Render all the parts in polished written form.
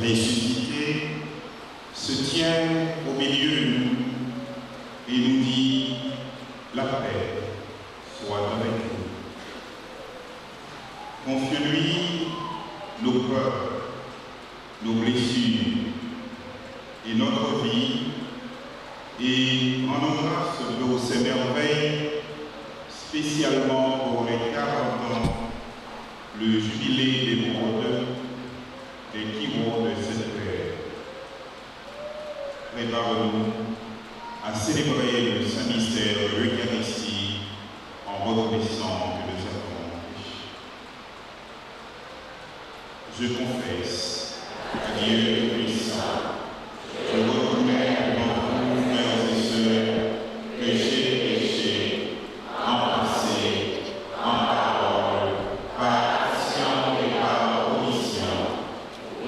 ressuscité, se tient au milieu de nous et nous dit la paix soit avec vous. Confie-lui nos peurs, nos blessures et notre vie et en grâce de ces merveilles, spécialement pour les 40 ans, le jubilé des mondes, des Kiwos de cette paix. Prépare-nous à célébrer le Saint-Mystère de l'Eucharistie en reconnaissant que nous avons péché. Je confesse à Dieu puissant, je reconnais devant vous, frères et sœurs, que j'ai péché en pensée, en parole, par action et par omission.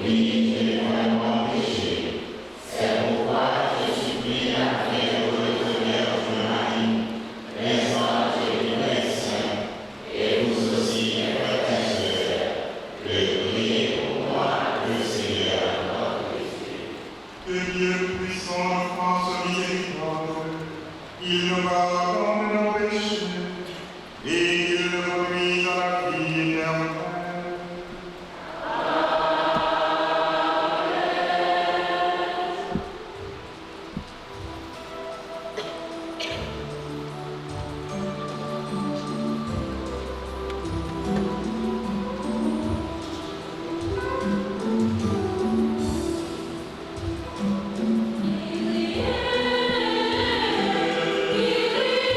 Oui, j'ai vraiment péché. C'est pourquoi je supplie la Vierge Marie, les anges et les saints, et vous aussi, frères et sœurs, de prier pour moi, le Seigneur notre Jésus. Que Dieu puissant fasse miséricorde, il nous pardonne nos péchés et qu'il nous conduise à la vie éternelle. Il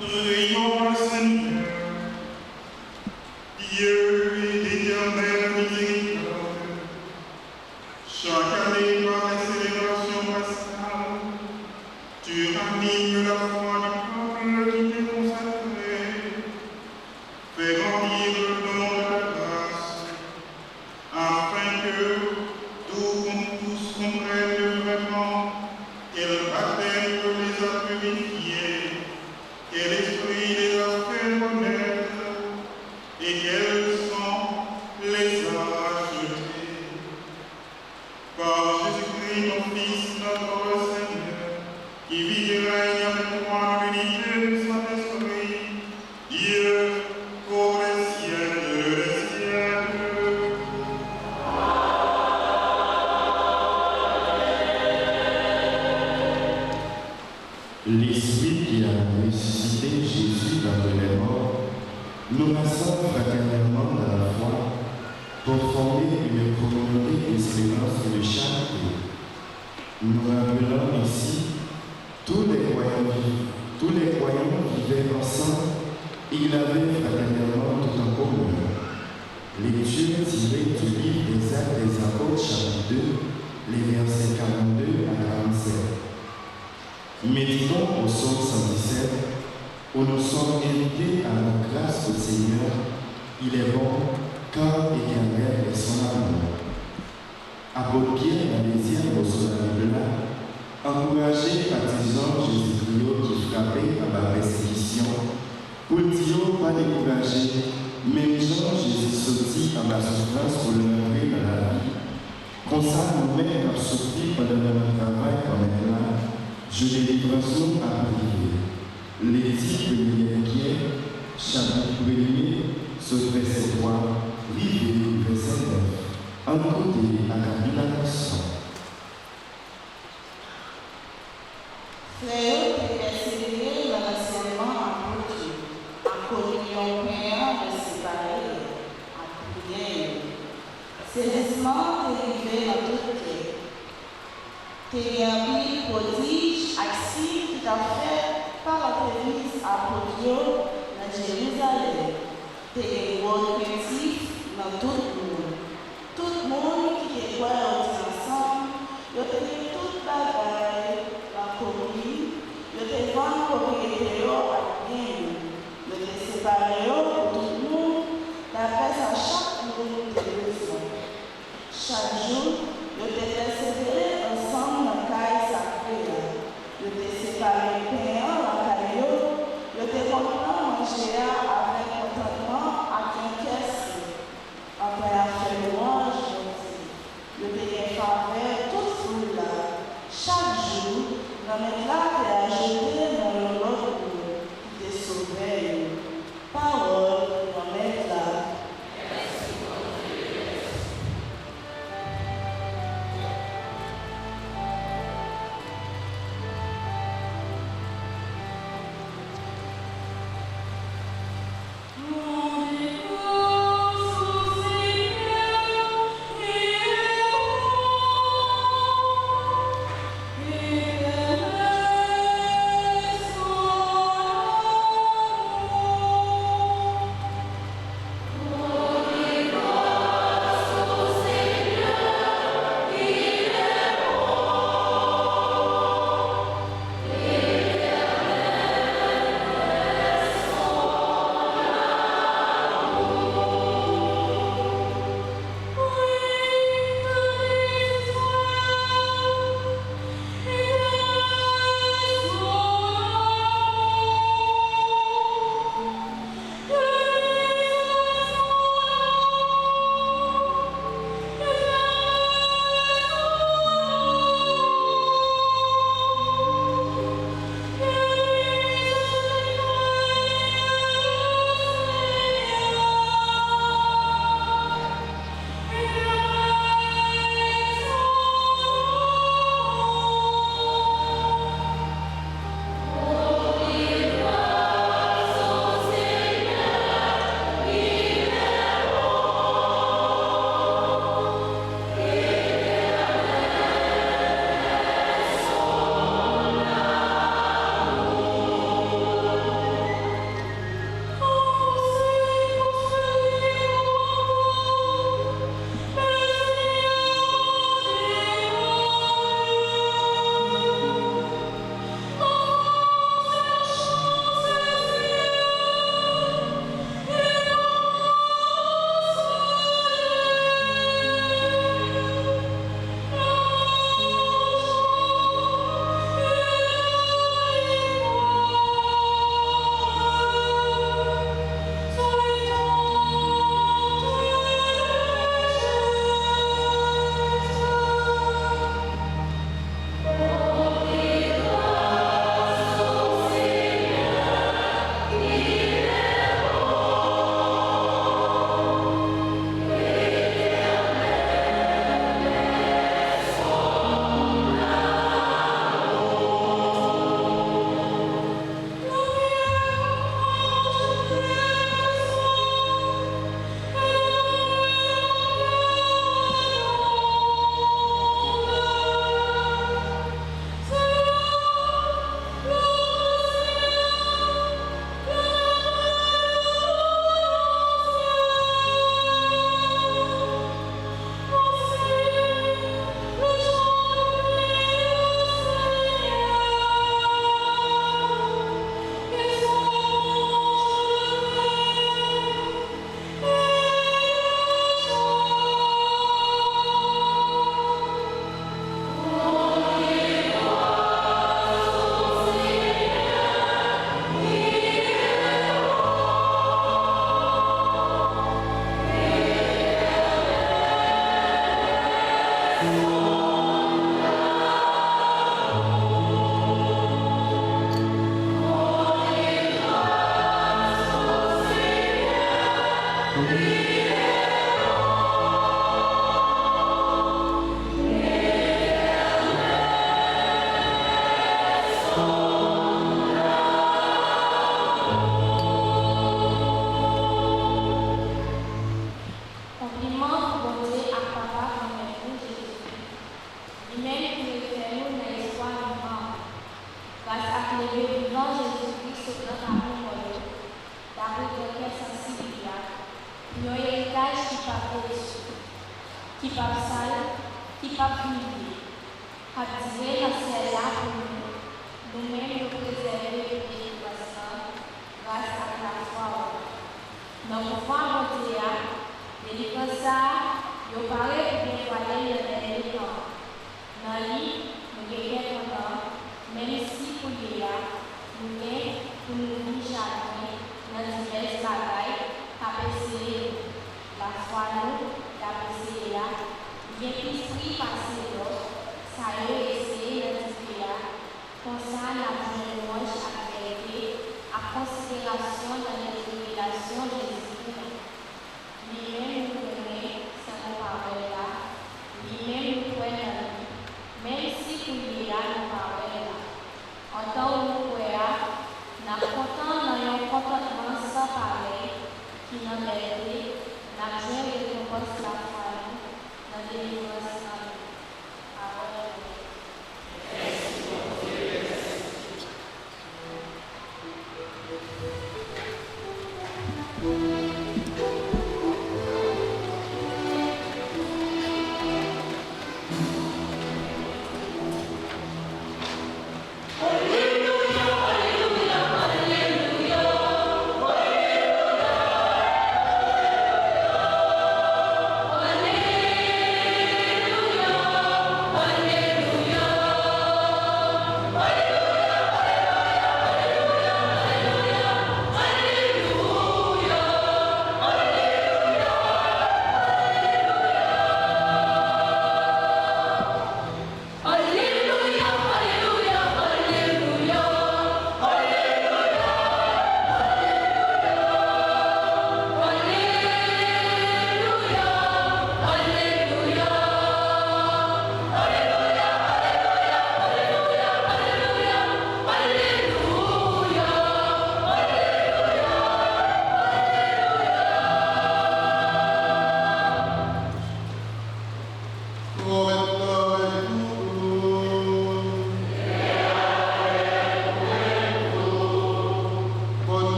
Prions le Seigneur, Dieu d'éternelle miséricorde. Chaque année par la célébration pascale, tu ranimes la foi du peuple qui t'est consacré. Fais grandir le don de la grâce, afin que tous comprennent vraiment quel baptême les a purifiés, quel esprit les a fait connaître et quel sang les a rachetés. Par Jésus-Christ, ton Fils, notre Seigneur, qui vit et règne avec toi en l'unité du Saint-Esprit, Dieu, pour les siècles des siècles. L'Esprit qui a ressuscité Jésus d'entre les morts nous rassemble fraternellement dans la foi pour former une communauté d'espérance et de charité. Nous rappelons ici tous les croyants vivaient ensemble et ils avaient fraternellement tout en commun. Lecture tirée du livre des Actes des Apôtres, chapitre 2, les versets 42 à 47. Méditons au psaume 117, où nous sommes invités à la grâce au Seigneur. Il est bon, car éternel est son amour. Apôtre Pierre, la deuxième au son là, encouragé partisan Jésus-Christ qui frappait à la persécution, pour dire pas décourager, même Jean Jésus sortit à la souffrance pour le rentrer dans la vie. Comme ça, nous-mêmes avons souffert pendant notre travail comme là. Je délivre-nous à prier. L'éthique de Pierre, chapitre 1er, ce verset 3, livre verset 9. En côté à la bilation. Frère et persévérer dans l'enseignement en communion prière de séparer, en prière. Sérieusement dérivé dans toute terre. T'es rempli prodige, axi tout à fait par l'Église apôtre dans Jérusalem. T'es bon créatif dans tout le monde. Tout le monde qui est ensemble, il a fait toute la bagaille, la commune, il a fait vendre propriété à bien. Il a séparé pour tout le monde, la paix à chaque monde de besoin. Chaque jour, il a persévéré ensemble dans le caille sacré. Il a séparé pain dans la caillou, il a content manger avec contentement à une caisse. Après la fin louange, le pays faveur toute foule là. Chaque jour, dans mes plats est ajouté dans le lot.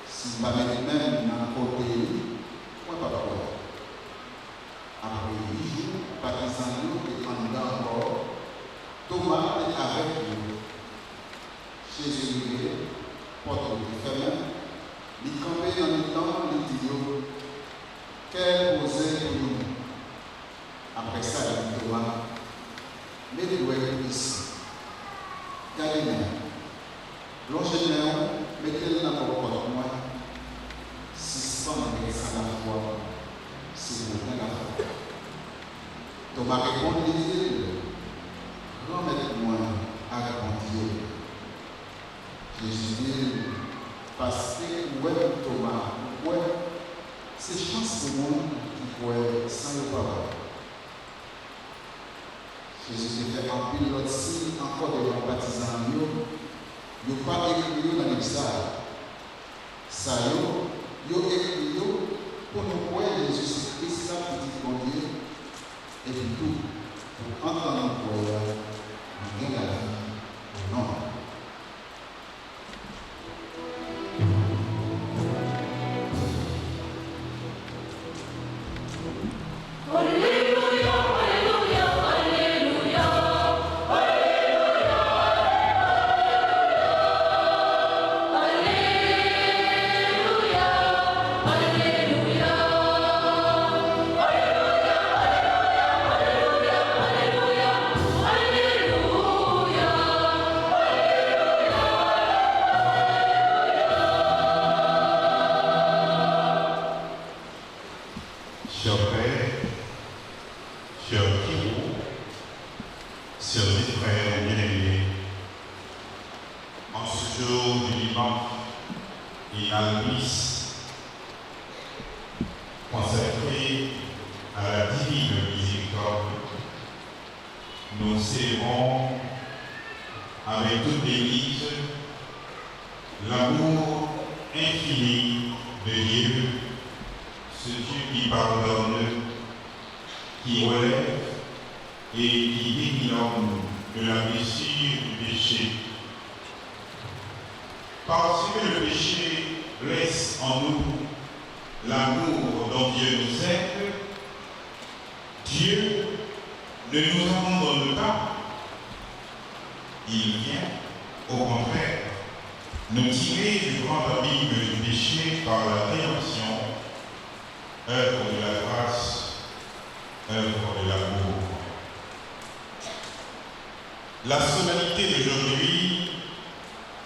Si pas même dans le côté partisans et candidats encore, Thomas est avec nous. Jésus, porte de ferme, il campait dans le temps, il dit quel posait pour nous. Après ça, il dit Thomas, mettez-vous ici. Gardez-moi. Longez-moi, mettez-le dans vos portes, moi. Suspendez ça la foi, si vous voulez la foi. Thomas répond, il dit remettez-moi à répondre. Jésus dit, parce que ouais, Thomas, ouais, c'est chance pour moi qui pourrait sans le parole. Jésus fait un pilote si encore de leurs baptisants, ils n'ont pas écrit dans l'exil. Ça, ils ont écrit pour nous croire Jésus-Christ, ça qui dit bon Dieu, et puis tout, pour entendre nous croire, nous gagnons la vie au nom. La solennité d'aujourd'hui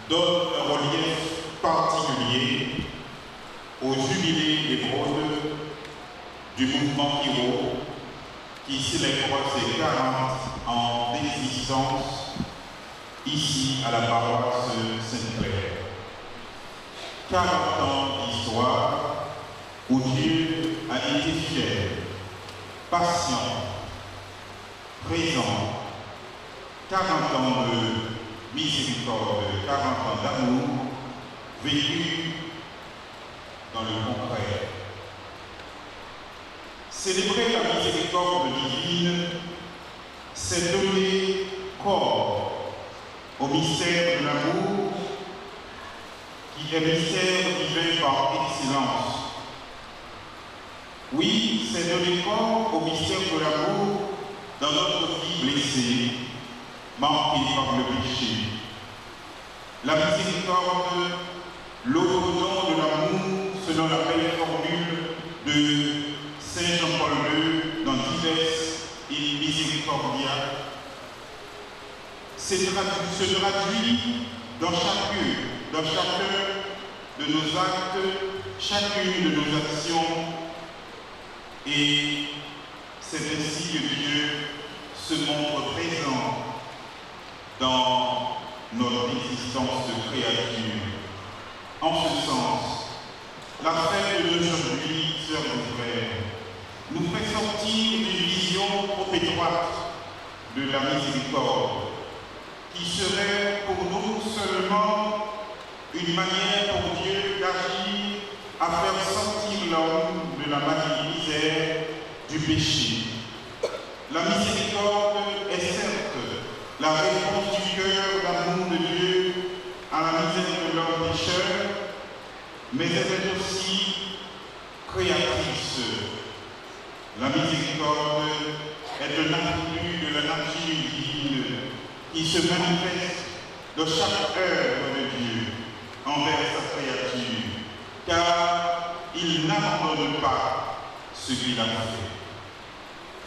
donne un relief particulier au jubilé d'émeraude du mouvement Kiro qui célèbre ses 40 ans d'existence ici à la paroisse Sainte-Claire. 40 ans d'histoire où Dieu a été fier, patient, présent. 40 ans de miséricorde, 40 ans d'amour vécu dans le concret. Célébrer la miséricorde divine, c'est donner corps au mystère de l'amour qui est mystère divin par excellence. Oui, c'est donner corps au mystère de l'amour dans notre vie blessée, marqué par le péché. La miséricorde, l'autre nom de l'amour, selon la belle formule de Saint Jean-Paul II dans Dives et Misericordia, se traduit dans chacun de nos actes, chacune de nos actions, et c'est ainsi que Dieu se montre présent dans notre existence de créature. En ce sens, la fête d'aujourd'hui, sœurs et frères, nous fait sortir d'une vision trop étroite de la miséricorde, qui serait pour nous seulement une manière pour Dieu d'agir à faire sortir l'homme de la misère du péché. La miséricorde est certes la réponse du cœur d'amour de Dieu à la misère de l'homme pécheur, mais elle est aussi créatrice. La miséricorde est un attribut de la nature divine qui se manifeste de chaque œuvre de Dieu envers sa créature, car il n'abandonne pas ce qu'il a fait.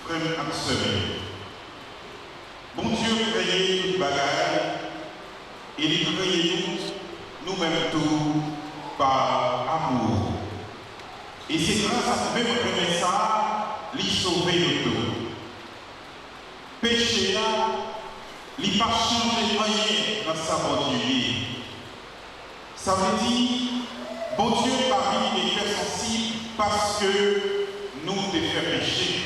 Frère et sœurs, bon Dieu créé toute bagaille et il crée nous-mêmes tout par amour. Et c'est grâce à ce même ça, il sauve nous tous. Péché là, il n'a pas changé rien dans sa bonté. Ça veut dire, bon Dieu parmi les faits sensibles parce que nous devons faire pécher.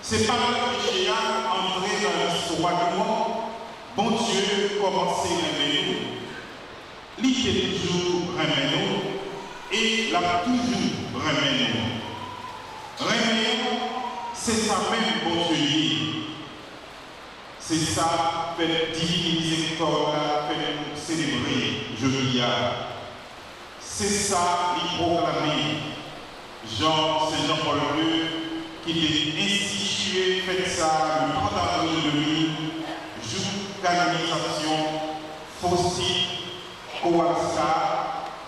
C'est pas le péché à entrer dans l'histoire de moi. Bon Dieu commençait à aimer nous. Il était toujours aimer nous et l'a toujours aimer nous. Aimer, c'est ça même bon Dieu. C'est ça, fait divine miséricorde, fait célébrer jeudi. C'est ça, il proclamait Saint Jean-Paul II, qui est institué, fait ça le 30 avril 2000, jour canonisation, Faustin Kowalska,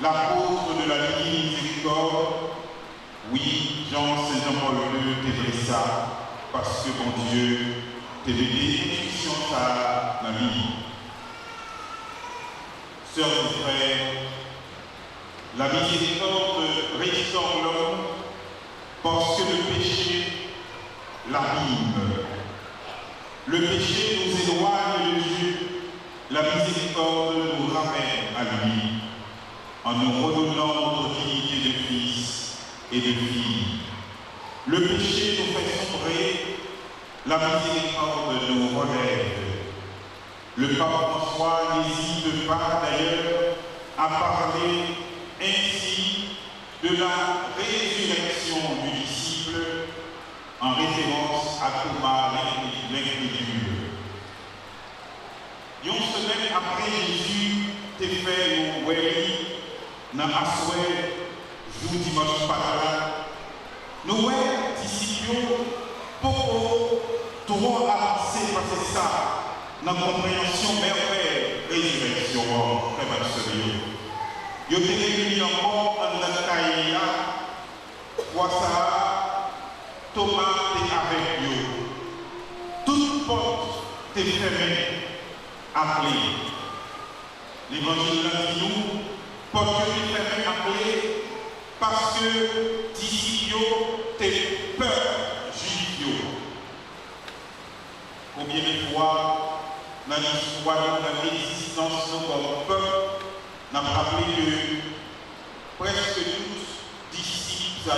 l'apôtre de la divine miséricorde. Oui, Saint Jean-Paul II t'écrit ça, parce que bon Dieu, t'es des institutions ça dans la vie. Sœurs et frères, la miséricorde restaure l'homme parce que le péché l'abîme. Le péché nous éloigne de Dieu. La miséricorde nous ramène à lui en nous redonnant notre dignité de fils et de fille. Le péché nous fait sombrer. La miséricorde nous relève. Le pape François n'hésite pas d'ailleurs à parler ainsi de la résurrection du disciple en référence à Thomas l'incrédule. Une semaine après Jésus t'es fait au Wéli dans Asoué, jour dimanche par nous disciples pour trop avancer parce que ça, dans la compréhension merveille, résurrection, frère sérieux. Yo te réunis encore dans la cahier, vois ça, Thomas est avec nous. Toute porte est fermée, appelée. L'évangile dit nous, porte est fermée, appelée, parce que disciples t'es peur. Combien de fois, dans l'histoire de l'existence comme peuple, on a rappelé que presque tous disciples,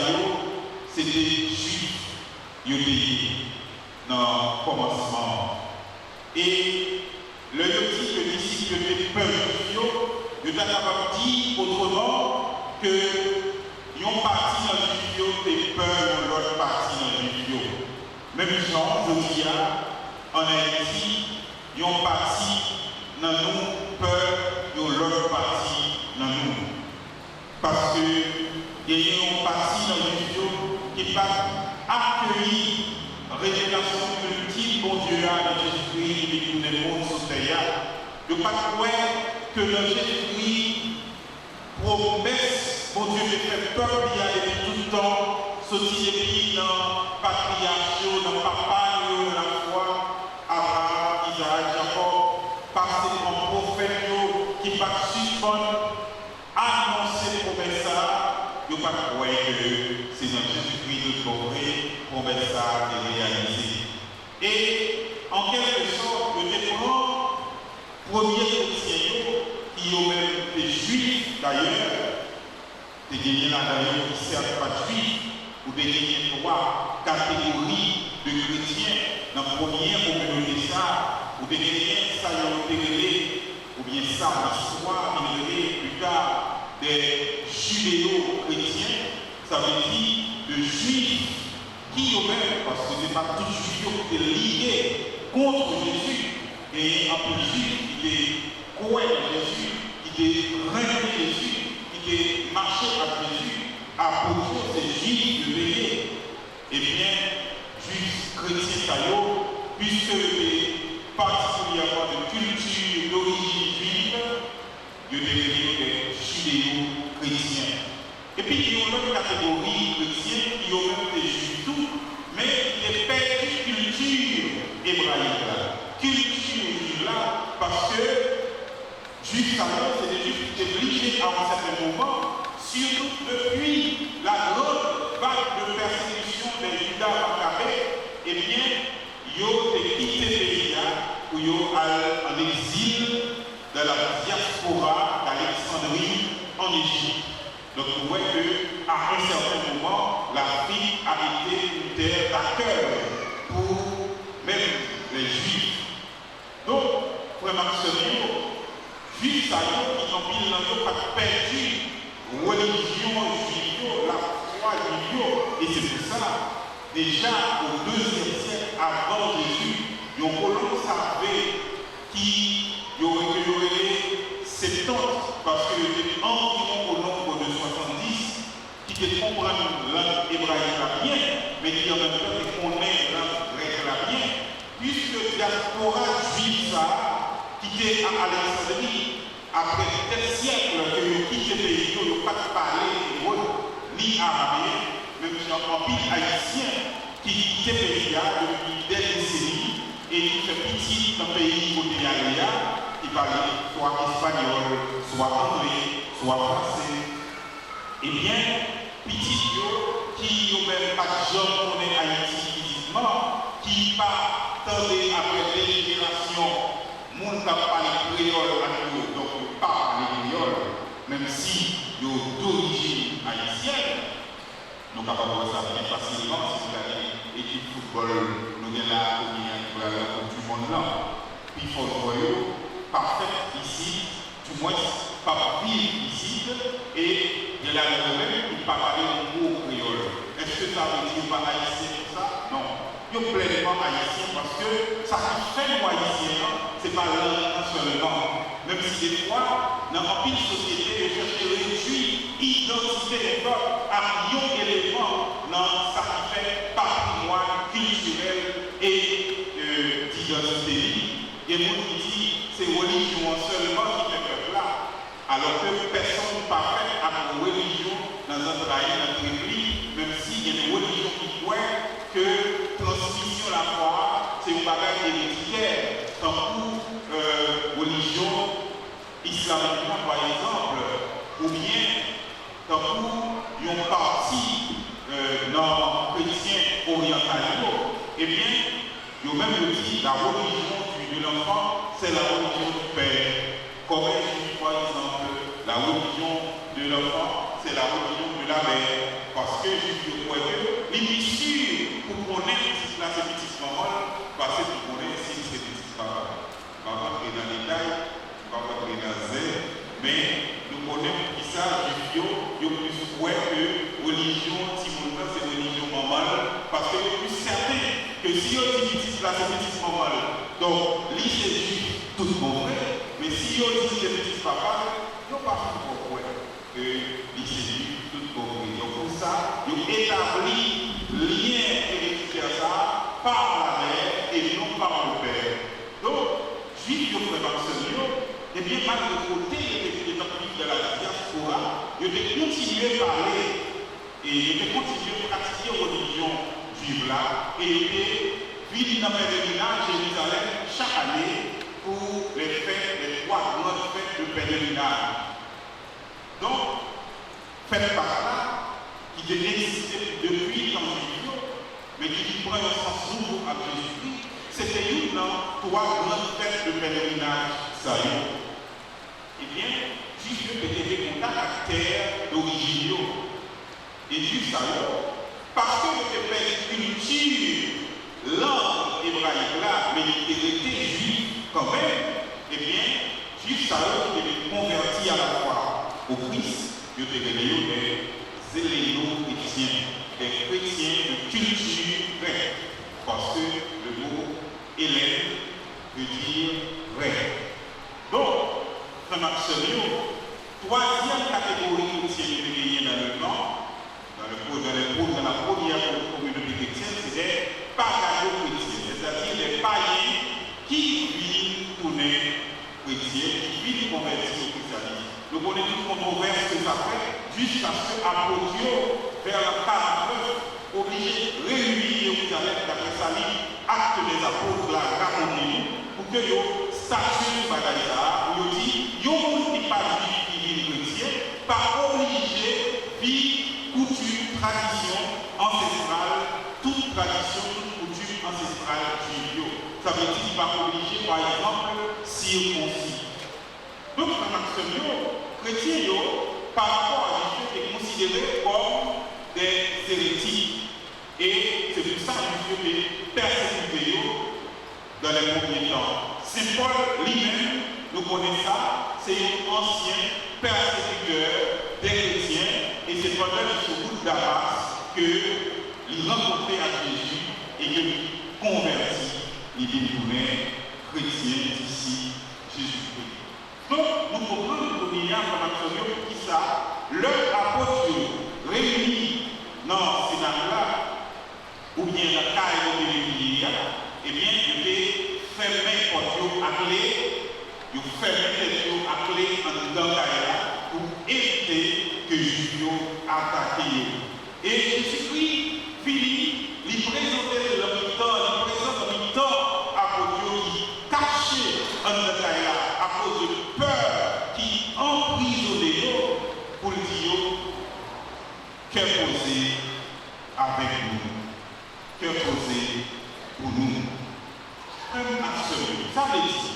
c'était juifs, ils étaient dans le commencement. Et le dit que les disciples étaient peur juifs, ils étaient capables de dire autrement que ils ont parti dans le juif, et peur de l'autre partie dans le juif. Même Jean, je dis, en Haïti, ils ont parti dans nous, peur de l'autre partie dans nous. Parce que ils ont parti dans le juif qui va accueillir la révélation ultime bon Dieu a de Jésus-Christ et de tous les mondes sur terre. Je ne pas croire que le Jésus-Christ promesse, bon Dieu, de faire peur, il y a depuis tout le temps, sortir des pays dans patriarche, dans papa, dans la foi, Abraham, Isaac, Jacob, passer en prophète qui va suspendre, annoncer promesse, je ne pas croire que c'est dans Jésus-Christ de vrai, promesse est réalisée. Et en quelque sorte, le dépend, premier chrétien, qui ont même des juifs d'ailleurs, des gagné là d'ailleurs qui ne servent pas de juifs, ou des gagné trois catégories de chrétiens dans la première communauté ça, ou des gagné ça y ont été ou bien ça, l'histoire plus tard des judéo-chrétiens, ça veut dire de juifs qui ont même, parce que ce n'est pas tous juifs qui étaient liés contre Jésus, et un peu de juifs qui étaient croyants Jésus, qui étaient rêvés Jésus, qui étaient marchés à Jésus, à propos des juifs de veiller. Eh bien, juifs chrétiens puisque c'est particulièrement de culture d'origine juive, ils deviennent des judéo-chrétiens. Et puis il y a une autre catégorie chrétienne qui ont même des juifs tout, mais qui est perdue culture hébraïque là. Culture juive là, parce que juifs c'est des juifs qui étaient obligés à un certain moment, surtout depuis la grande vague de persécution des Judas Maccabées, eh bien, ils ont quitté le pays pour y aller en exil de la diaspora d'Alexandrie en Égypte. Donc, vous voyez qu'à un certain moment, l'Afrique a été une terre d'accueil pour même les Juifs. Donc, vraiment, ce Juifs, ça y est, qui ont pas perdu religion juive, la foi juive, et c'est pour ça, déjà au IIe siècle avant Jésus, les colons savaient qu'il y aurait 70, parce qu'il y avait environ au nombre de 70 qui comprennent la langue hébraïque bien, mais qui en même temps connaissent la langue grecque bien, puisque la diaspora juive qui était à Alexandrie, après tel siècle que nous quittons le pays, nous n'avons pas parlé hébreu ni arabe, même si on a un pays haïtien qui quitte le pays depuis des décennies et qui fait petit dans le pays où il y a qui parle soit espagnol, soit anglais, soit français. Eh bien, petit qui n'ont même pas de gens qu'on est Haïti physiquement, qui pas tendé après des générations. Moun n'a pas les créoles à nous, donc pas les créoles, même si ils ont d'origine haïtienne. Nous sommes capables de voir ça bien facilement si vous avez l'équipe football, nous avons la Coupe du Monde là. Puis il faut voir parfait ici, du moins pas vivre ici, et il y a la même qui pas parler en gros créole. Est-ce que ça veut dire pas haïtien pour ça? Non. Ils sont pleinement haïtiens parce que ça qui fait nous haïtiens, c'est pas l'un seulement. Même si des fois, dans une pile société, de chercher réduire identité des peuples à un élément dans ça qui fait patrimoine culturel et d'identité. Et nous qui dit c'est religion seulement qui fait peuple là, alors que personne ne parfait à une religion dans un travail, dans un église, même s'il y a des religions qui croient que transmission la foi, c'est une bagage héréditaire, tant pour religion islamique, par exemple, ou bien tant pour une partie dans chrétien oriental, eh bien, il y a même dit la religion de l'enfant, c'est la religion du père. Comme je dis par exemple, la religion de l'enfant, c'est la religion de la mère. Parce que je crois que l'issue pour connaître la petite maman, parce que pour connaître si c'est petit papa. On va rentrer dans les détails, on va rentrer dans Z, mais nous connaissons qui ça, du bio, il y a plus ouais que religion, Timothée, c'est religion maman, parce que je suis plus certain que si on dit petit là, c'est petit maman. Donc, l'île est juif, tout le monde vrai, mais si on dit c'est petit papa, il n'y a pas tout le monde que l'île est juif, tout le monde vrai. Donc, pour ça, il établit lien héréditaire ça par la mère et non par le père. Donc, juif, il faut faire ce lieu, et bien, malgré le côté des pays de la diaspora, il faut continuer à parler et il faut continuer à pratiquer la religion juive là, et il vit dans le pèlerinage à Jérusalem chaque année pour les fêtes, les 3 grandes fêtes de pèlerinage. Donc, faites par là, qui devait exister depuis temps juif, mais qui prend un sens nouveau à Jésus-Christ, c'était une dans 3 grandes fêtes de pèlerinage. Ça y est. Eh bien, Jésus était des contacts à terre d'origine. Et juste ça, parce que le père culture, langue hébraïque là, mais il était juif quand même, eh bien, juste ça, il était converti à la foi au Christ. Il était des zéléno-chrétiens, des chrétiens de culture grecque. Parce que le mot Hélène veut dire vrai. Donc, troisième catégorie chrétienne dans le temps, dans la première communauté chrétienne, c'est pagano-chrétienne. controverse que ça fait, jusqu'à ce qu'Apotio, vers la 49, obligé de réunir Jérusalem d'après sa ligne, acte des apôtres, la raconter, pour que yo statue sur Bagaïa, où yo dit, yo moun qui pas juif qui vit chrétien, pas obligé vie, coutume, tradition ancestrale, toute tradition, toute coutume ancestrale juive. Ça veut dire qu'il pas obligé, par exemple, circoncis. Donc, les chrétiens, par rapport à Jésus, est considéré comme des hérétiques. Et c'est pour ça que Dieu est persécuté dans les premiers temps. Saint Paul lui-même, nous connaissons ça, c'est un ancien persécuteur des chrétiens. Et c'est pendant ce route d'Arras qu'il rencontrait à Jésus et qu'il convertit les détournés chrétiens d'ici Jésus-Christ. Donc, nous comprenons qu'il y a un qui ça, leur apôtre réunis dans ces dames-là, ou bien la caille de l'église, eh bien, il est fermé pour Dieu à clé, il fermé les yeux à clé en dedans de pour éviter que Dieu attaque. Et Jésus-Christ finit, il présentait le mi-temps, il présente le mi-temps à Dieu qui cachait en dedans à cause de peur qui emprisonnait pour dire qu'est posé avec nous. Que poser pour nous. Frères absolu, ça veut dire,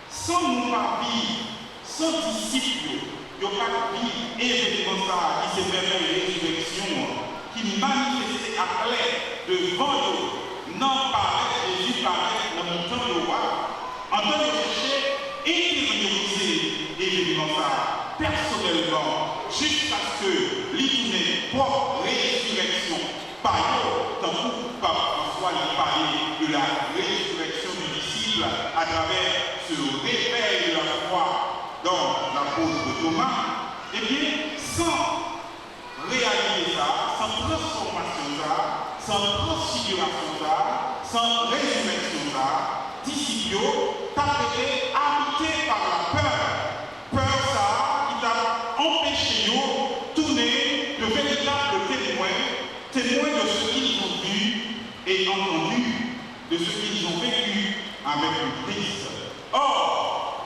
sans nous pas vivre, sans disciples, il n'y a pas de vie événement ça qui se permet une résurrection, qui manifeste à clair devant nous, non pas Jésus paraît dans le temps de roi, en train de chercher intérioriser événement ça personnellement, jusqu'à ce que l'une propre résurrection. Par tant que François a parlé de la résurrection du disciple à travers ce réveil de la foi dans l'apôtre Thomas, eh bien, sans réaliser ça, sans transformation ça, sans transfiguration ça, sans résurrection ça, disciples t'as été habité par la peur. Peur ça qui t'a empêché de tourner de véritables témoins de ce qu'ils ont vu et entendu, de ce qu'ils ont vécu avec le Christ. Or,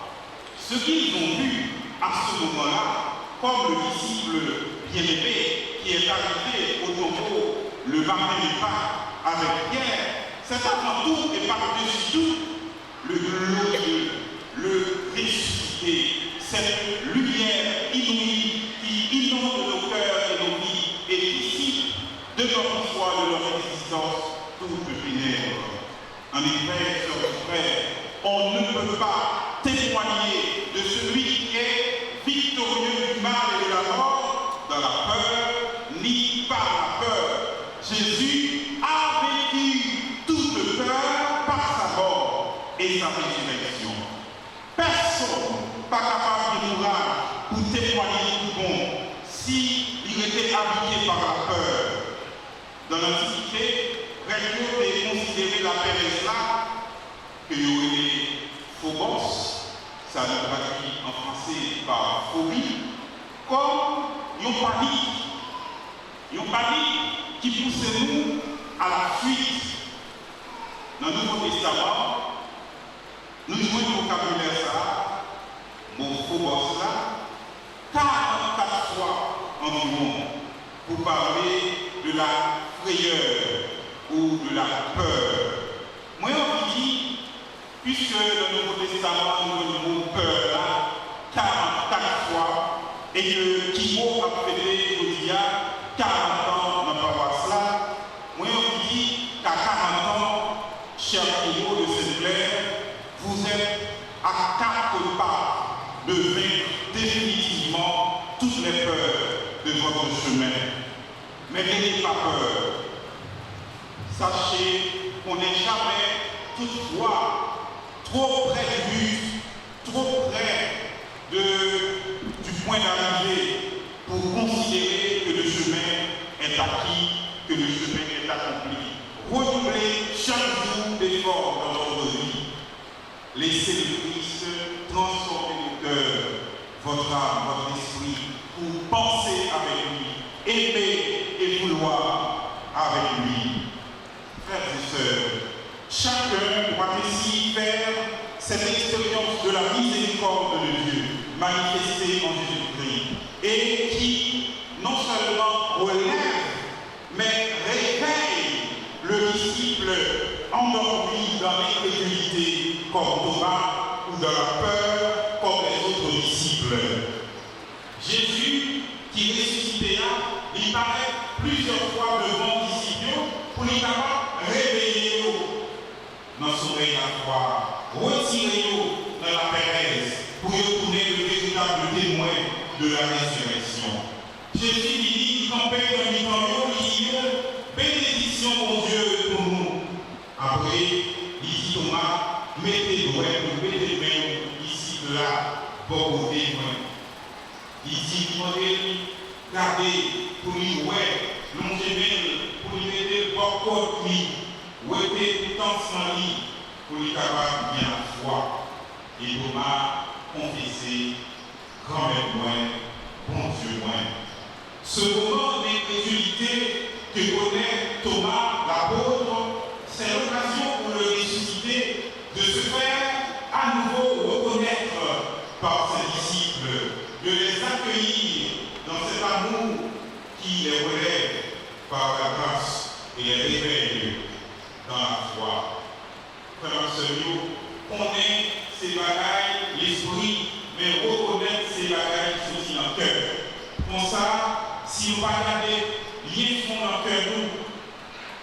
ce qu'ils ont vu à ce moment-là, comme le disciple bien-aimé qui est arrivé au tombeau le matin du Pâques avec Pierre, c'est avant tout et par-dessus tout le glorieux, le ressuscité, cette lumière inouïe qui inonde nos cœurs et nos vies et dissipe de notre foi, de leur existence, toute ténèbres. En effet, sœurs et frères, on ne peut pas témoigner de celui qui est victorieux du mal et de la mort dans la peur, ni par la peur. Jésus a vécu toute peur par sa mort et sa résurrection. Personne pas capable de mourir pour témoigner tout bon s'il était habité par la peur. Dans l'Antiquité, Région est considéré la paix esclave, que y aurait phobos, ça nous traduit en français par phobie, comme une panique qui pousse nous à la fuite. Dans le Nouveau Testament, nous jouons le vocabulaire ça, mon phobos là, 44 fois environ, pour parler de la frayeur ou de la peur. Moi, on dit, puisque dans le Nouveau Testament, nous avons le mot peur là, 44 fois, et que Kimo a fêté au dia 40 ans dans la paroisse là, moi, on dit qu'à 40 ans, cher Kimo de Saint-Clair, vous êtes à 4 pas de vaincre définitivement toutes les peurs de votre chemin. Mais n'ayez pas peur. Sachez qu'on n'est jamais, toutefois, trop près du but, trop près du point d'arrivée pour considérer que le chemin est acquis, que le chemin est accompli. Renouvelez chaque jour d'efforts dans votre vie. Laissez le Christ transformer vos cœurs, votre âme, votre esprit, penser avec lui, aimer et vouloir avec lui. Frères et sœurs, chacun doit ainsi faire cette expérience de la miséricorde de Dieu manifestée en Jésus-Christ et qui non seulement relève, mais réveille le disciple endormi dans l'incrédulité comme Thomas ou dans la peur comme les autres disciples. Jésus, qui ressuscité il paraît plusieurs fois devant les disciples pour les réveiller dans son règne à foi, retirer dans la paresse pour y tourner le véritable témoin de la résurrection. Jésus dit, campait dans les temps, il dit, bénédiction mon Dieu pour nous. Après, il dit Thomas, mettez mettez main ici, là, pour vous témoin. Il dit, gardez pour lui, longez pour lui mettre pour contre lui, ouétez tout en sans lit, pour lui capable bien la foi. Et Thomas confessé, grand-mère moins, bon Dieu moins. Ce moment d'incrédulité que connaît Thomas, l'apôtre, c'est l'occasion pour le ressuscité de se faire à nouveau reconnaître par ses disciples, de les accueillir dans cet amour qui les relève par la grâce et les réveille dans la foi. Frère Seigneur, connaître ces bagailles, l'esprit, mais reconnaître ces bagailles aussi dans le cœur. Comme ça, si on va regarder, lien fond dans le cœur nous,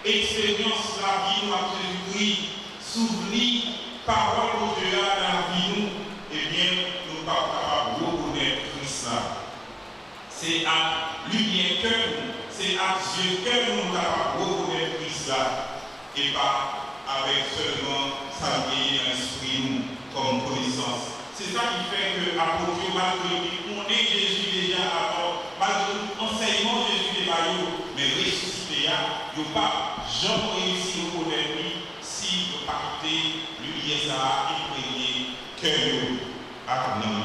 expérience la vie nous à Jésus-Christ, souvenir, parole de Dieu dans la vie nous, eh bien, nous ne sommes pas capables de reconnaître Christ. C'est à lumière que nous, c'est à Dieu que nous sommes capables de reconnaître Christ et pas avec seulement s'habiller dans l'esprit nous comme connaissance. C'est ça qui fait que l'apôtre, malgré qu'on est Jésus déjà avant, malgré l'enseignement de Jésus des maillots, mais ressuscité, il n'y a pas jamais réussi à reconnaître lui si vous partez lumière ça imprégné cœur à nous.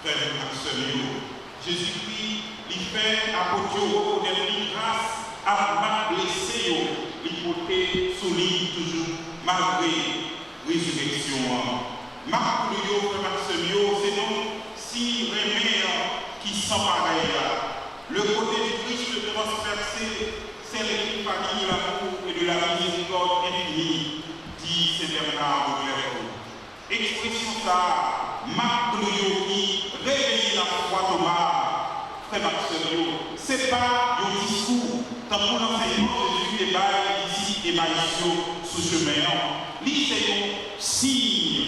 Frère et Jésus-Christ, il fait apôtre reconnaître lui grâce à ma blessé, il côté solide toujours malgré résurrection. Marc de Yo, c'est donc si remet qui sont pareils. Le côté du Christ transversé, c'est l'équipage de l'amour et de la miséricorde infinie, dit Saint Bernard de Clairvaux. Expression ça, Marc de Yo qui réveille la foi Thomas, frère Marcelio, c'est pas un discours, tant pour l'enseignement de Jésus et bail ici et Maïsio sous chemin. Lui, c'est un signe,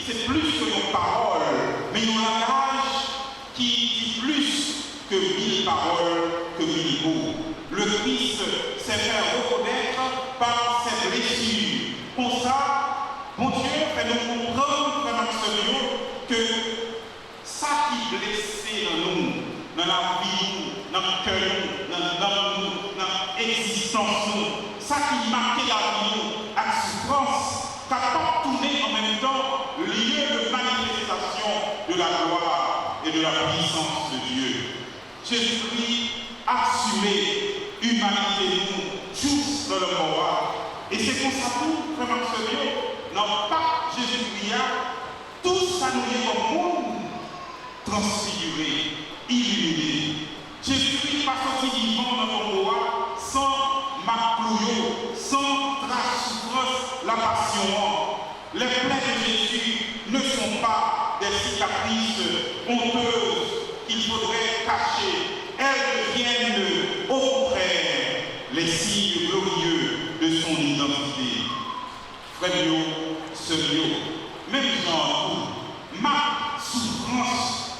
c'est plus que une parole, mais un langage qui dit plus que 1000 paroles, que 1000 mots. Le Christ s'est fait reconnaître par ses blessures. Pour ça, mon Dieu fait nous comprendre, frère Maximilien, que ça qui est blessé dans nous, dans la vie, dans le cœur, dans l'existence, ça qui marque la vie, la souffrance, capable de tourner en même temps lieu de manifestation de la gloire et de la puissance de Dieu. Jésus-Christ a assumé humanité nous tous dans le corps. Et c'est pour ça que, frère Maximilien, non pas Jésus-Christ, tout ça nous est au monde transfiguré, illuminé. Jésus-Christ pas sorti vivant dans mon corps sans maclouillot, sans trace souffrance, la passion. Les plaies de Jésus ne sont pas des cicatrices honteuses qu'il faudrait cacher. Elles deviennent au contraire les signes glorieux de son identité. Frère, sœur, même genre, ma souffrance,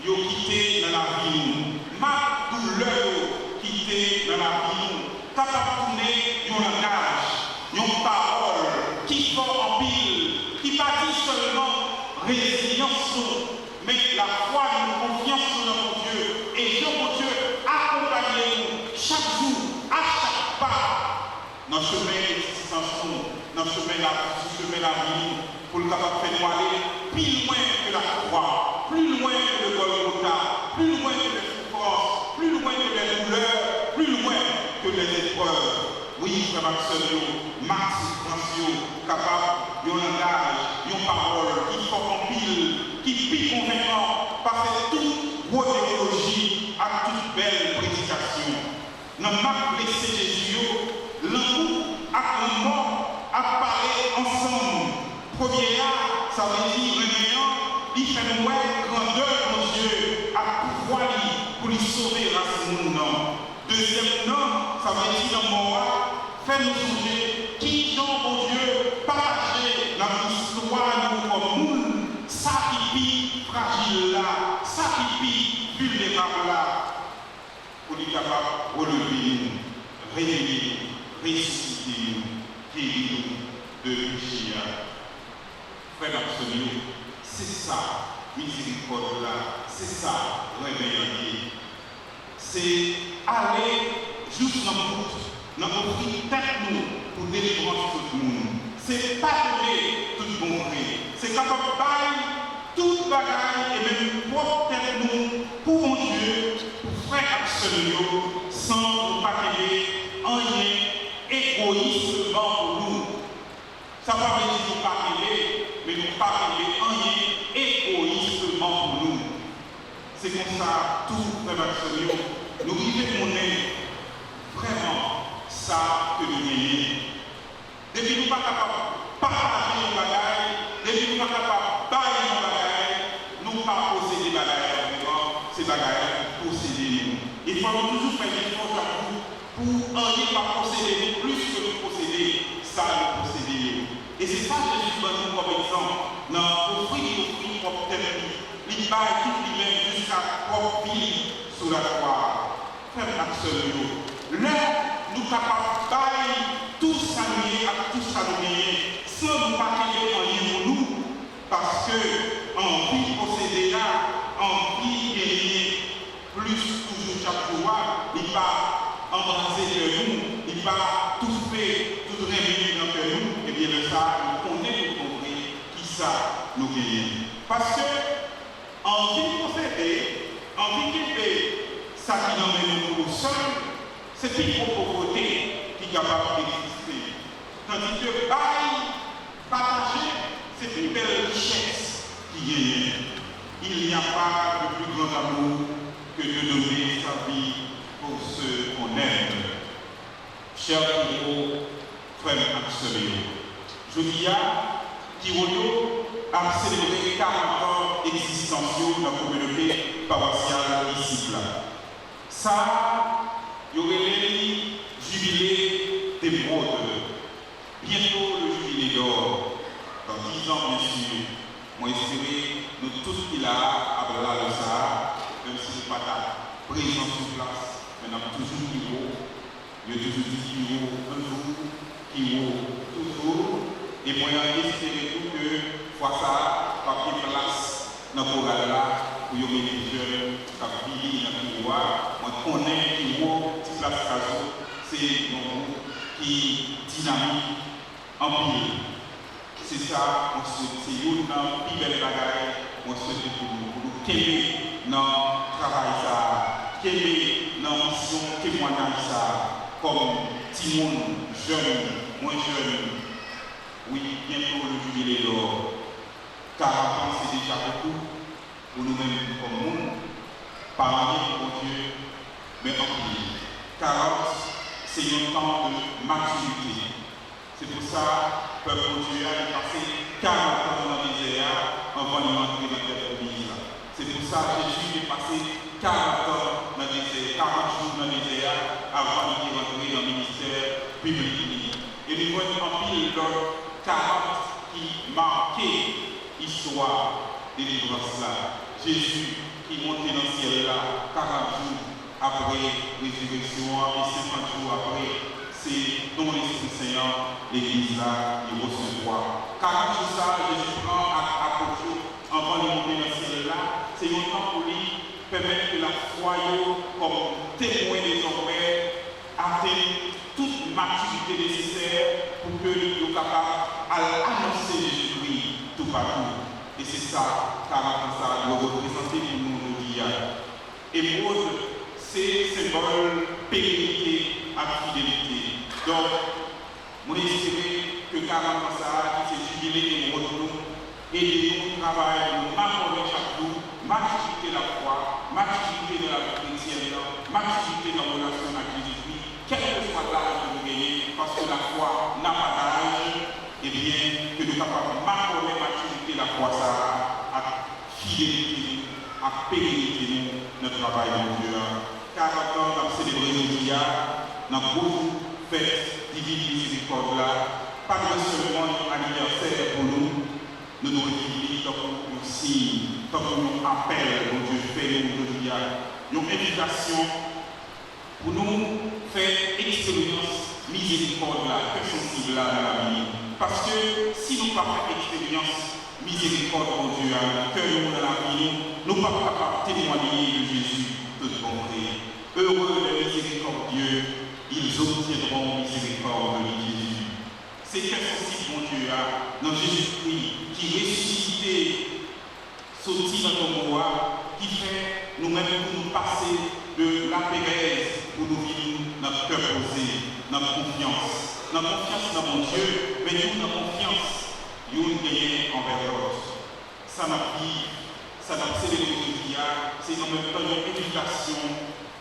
yo quitté dans la vie, ma douleur quitté dans la vie, capable de tourner un langage, une parole qui font en pile, qui pas dit seulement résilience, mais la foi et la confiance dans mon Dieu. Et mon Dieu, accompagnez-nous chaque jour, à chaque pas, dans le chemin d'existence, dans le chemin de la vie, pour le capable de faire nous aller plus loin que la croix, plus loin que le Golgotha, plus loin frères et sœurs, Max, capable, un langage, une parole qui faut en pile, qui pique convaincant, parce que toute bonne théologie a toute belle prédication. Dans ma blessé Jésus, l'amour a un mort à parler ensemble. Premier A, ça veut dire un il fait nous grandeur de Dieu à pouvoir pour lui sauver à ce monde. Deuxième nom, ça veut dire dans mon fait nous songer qui sont mon Dieu partager dans l'histoire nous comme monde, ça qui vit fragile là, ça qui vit vulnérable là, pour être capable de relever nous, réveiller, ressusciter nous, guérir nous de péché. Frère absolu, c'est ça, miséricorde là, c'est ça, réveiller. C'est aller juste dans le route, dans offrir tête nous pour délivrer tout le monde. C'est pas donner tout le monde. C'est capable de bailler toute bagaille et même propre tête nous pour mon Dieu, pour faire absolument sans nous partager en rien égoïstement pour nous. Ça va pas dire nous partager, mais nous partager en rien égoïstement pour nous. C'est comme ça, tout frère absolument. Nous vivons mon aide, vraiment, ça que nous gagnons. Depuis nous ne sommes pas capables de partager nos bagailles, depuis nous ne sommes pas capables de bailler nos bagailles, nous ne pas posséder des bagailles, ces bagailles posséder nous. Il faut toujours faire des efforts pour ne pas posséder plus que nous posséder, ça nous posséder. Et c'est ça que Jésus donne nous comme exemple. Dans offrir propre tête, il baille tout lui-même jusqu'à propre vie sous la croix. Frère absolument. Là, nous sommes capables de bailler tout saluer à tout saluer sans nous partager en rien pour nous. Parce que en vie posséder là, en vie gagner plus toujours chaque jour, il va embrasser de nous, il va tout faire, tout réveiller dans nous. Et bien de ça, nous connaissons pour comprendre qui ça nous gagne. Parce que en vie posséder, en vie gagner, ça qui nous mène nous seul, c'est une pauvreté qui est capable d'exister. Tandis que partager, c'est une belle richesse qui gagne. Il n'y a pas de plus grand amour que de donner sa vie pour ceux qu'on aime. Chers Kiro, frères absolus, je dis à Kiro a célébré 40 ans existentiaux dans la communauté paroissiale ici. Ça, il y aurait les jubilés d'émeraude. Bientôt le jubilé d'or. Dans 10 ans, bien sûr, moi espérer nous tous qu'il a à le Sahara, même si nous pas présent sur place, mais nous avons toujours Kiro. Il y a toujours dit Kiro un jour, Kiro toujours. Et moi, j'espère tout que, fois ça, papier place dans le programme là, pour y avoir des jeunes qui vivent dans le pouvoir. Moi, je connais Kiro, petit place Caso, c'est un groupe qui dynamique en pile. C'est ça, on souhaite, c'est une plus belle bagaille, on souhaite pour nous qu'aimer dans le travail ça, qu'aimer dans la mission témoignage ça, comme Timon, jeune, moins jeune. Oui, bientôt le jubilé d'or. 40 ans, c'est déjà beaucoup pour nous-mêmes comme monde. Parler pour Dieu, mais en plus. 40, c'est un temps de maturité. C'est pour ça que le peuple de Dieu a passé 40 ans dans la misère avant de rentrer dans cette église. C'est pour ça que Jésus est passé 40 ans dans la misère, 40 jours dans la misère avant de rentrer dans le ministère public. Et nous voyons en pile l'autre 40 qui marquaient l'histoire de délivrance là. Jésus qui montait dans le ciel là 40 jours après résurrection et 50 jours après. C'est dans l'Esprit Saint, l'Église là, il recevoir. 40 jours ça, Jésus prend à côté avant de monter dans le ciel là. C'est un temps pour lui permettre que la foi, comme témoin des hommes, atteigne toute maturité nécessaire pour que nous soyons capables d'annoncer Jésus-Christ tout partout. Et c'est ça, 40 ans ça, doit représenter pour nous aujourd'hui. Épreuve, c'est symbole pérennité à fidélité. Donc, Moi, j'espère que 40 ans, ça, qui s'est jubilé et nous retrouvons, et nous travaillons, nous marquons chaque jour, m'activité de la foi, m'activité de la vie chrétienne, m'activité de la relation avec Jésus-Christ, quel que soit l'âge que nous gagnons, parce que la foi n'a pas d'âge, et bien que nous sommes capables de marquer l'activité de la foi, ça, à fidélité, à pérennité, notre travail de Dieu. 40 ans, nous avons célébré aujourd'hui, dans la grosse fête divine miséricorde là, pas seulement un anniversaire pour nous, nous devons vivre comme un signe, comme un appel que Dieu fait aujourd'hui, une invitation pour nous faire expérience miséricorde là, très sensible là dans la vie. Parce que si nous ne faisons pas expérience miséricorde pour Dieu, que nous dans la vie, nous ne sommes pas capables de témoigner de Jésus de bonté. Heureux les miséricordieux, ils obtiendront miséricorde de Jésus. C'est très sensible, mon Dieu, dans Jésus-Christ, qui ressuscité, sorti dans nos mois, qui fait nous-mêmes pour nous passer de la pérèse pour nous vivre notre cœur posé, notre confiance. Notre confiance dans mon Dieu, mais nous, notre confiance, nous gagnons envers l'autre. Ça n'a vie, ça n'a célébré aujourd'hui, c'est en même temps une éducation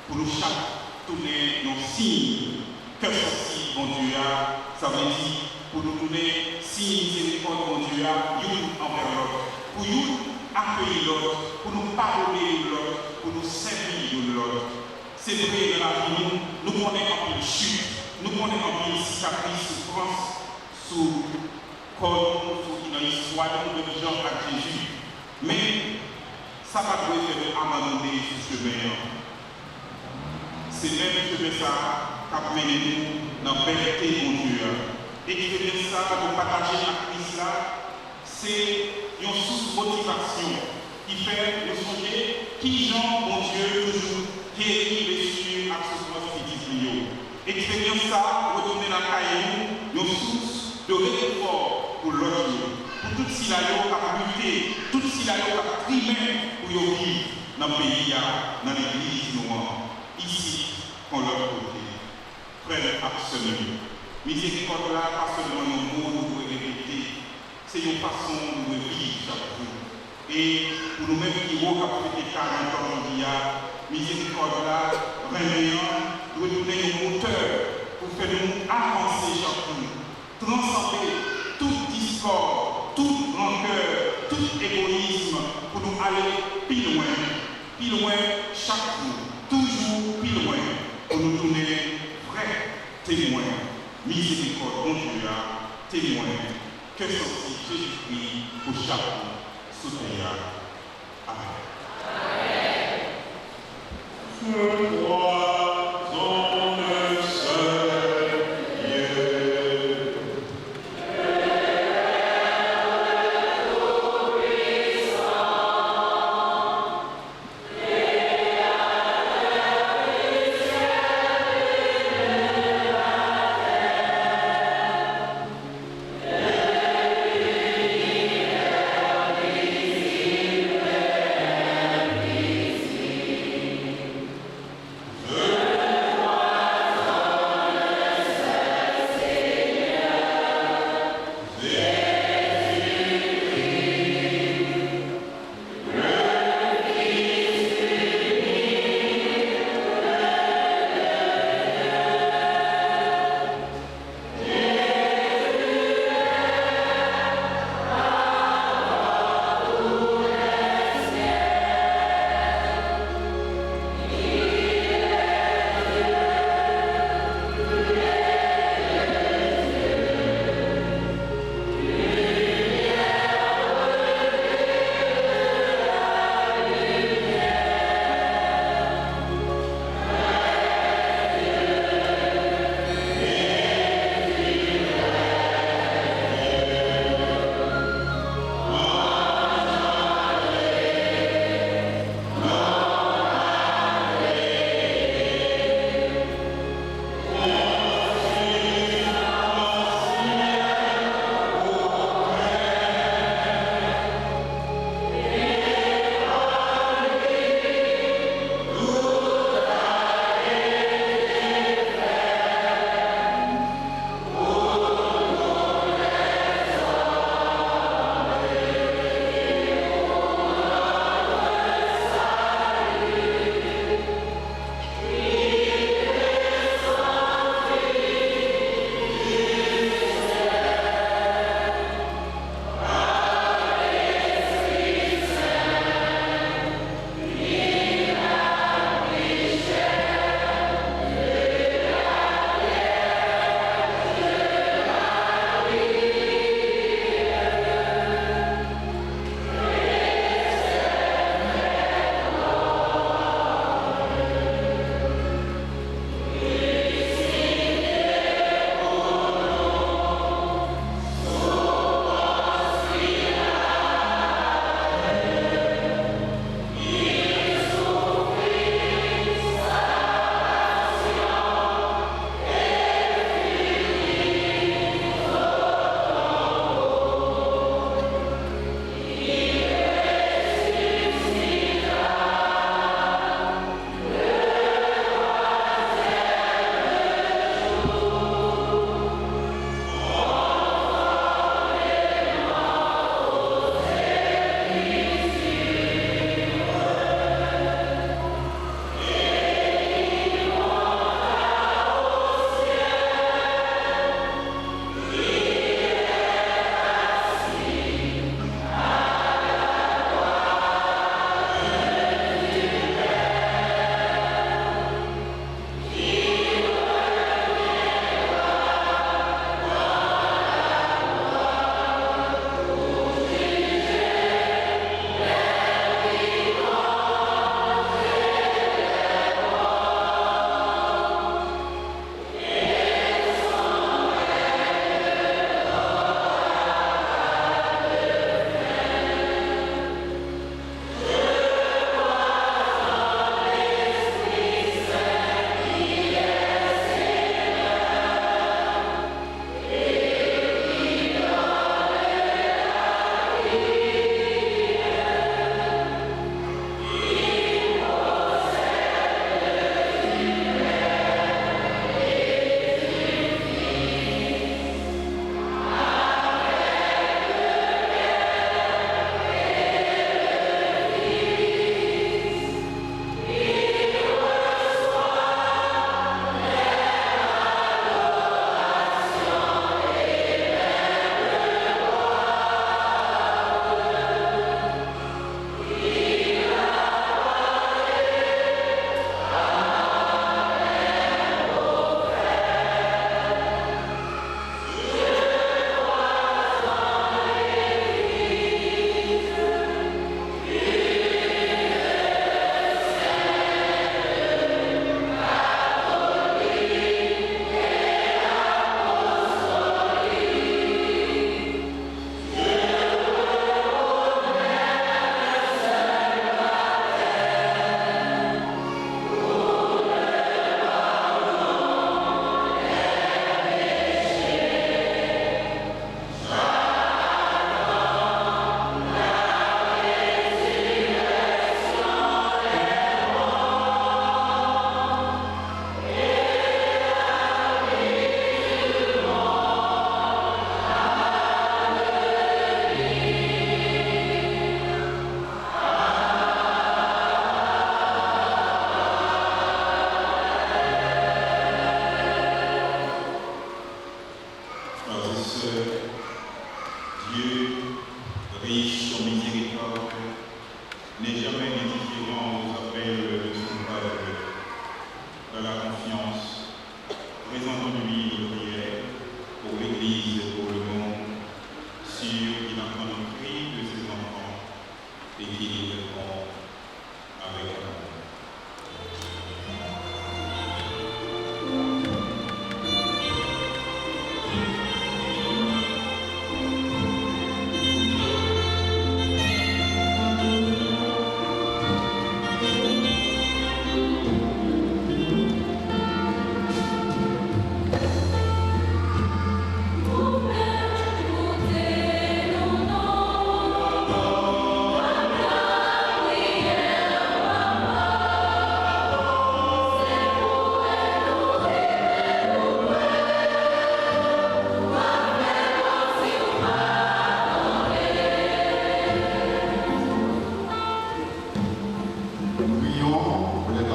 pour nous chaque tourner nos signes. Que ceci, mon Dieu, ça veut dire pour nous tourner signes miséricorde, mon Dieu, nous envers l'autre. Pour nous accueillir l'autre, pour nous pardonner l'autre, pour nous servir l'autre. C'est vrai dans la vie, nous connaissons une chute. Nous connaissons un peu cicatrice, souffrance, sous corps, sous une histoire de gens à Jésus. Mais ça va devoir faire abandonner ce chemin. C'est même chemin ça qui a mené nous dans la vérité, mon Dieu. Et qui fait ça, de partager avec Christ là, c'est une source de motivation qui fait nous songer qui Jean, mon Dieu, toujours guérit les cieux à ce moment qui dit expérience ça, retourner dans la caille, une source de réconfort pour l'autre, pour tout ce qu'il a lutté, tout ce qu'il a trimé pour vivre dans le pays, dans l'église noire, ici, qu'on l'autre côté. Frère absolu. Miséricorde là, pas seulement nos mots, nous devons répéter, c'est une façon de vivre chaque jour. Et pour nous-mêmes qui avons fait 40 ans aujourd'hui, miséricorde là, réveillant, doit donner un moteur pour faire nous avancer chaque jour, transcender tout discorde, toute rancœur, tout égoïsme, pour nous aller plus loin chaque jour, toujours plus loin, pour nous donner vrai témoin, miséricorde, bon Dieu, témoin, que sortit Jésus-Christ pour chaque jour, soutenir. Amen.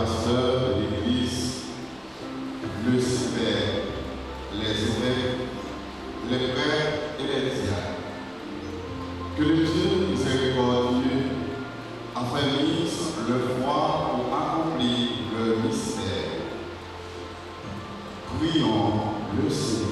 pasteurs de l'Église, le Saint-Père, les évêques, les prêtres et les diacres. Que le Dieu miséricordieux affermisse le foi pour accomplir le mystère. Prions le Seigneur.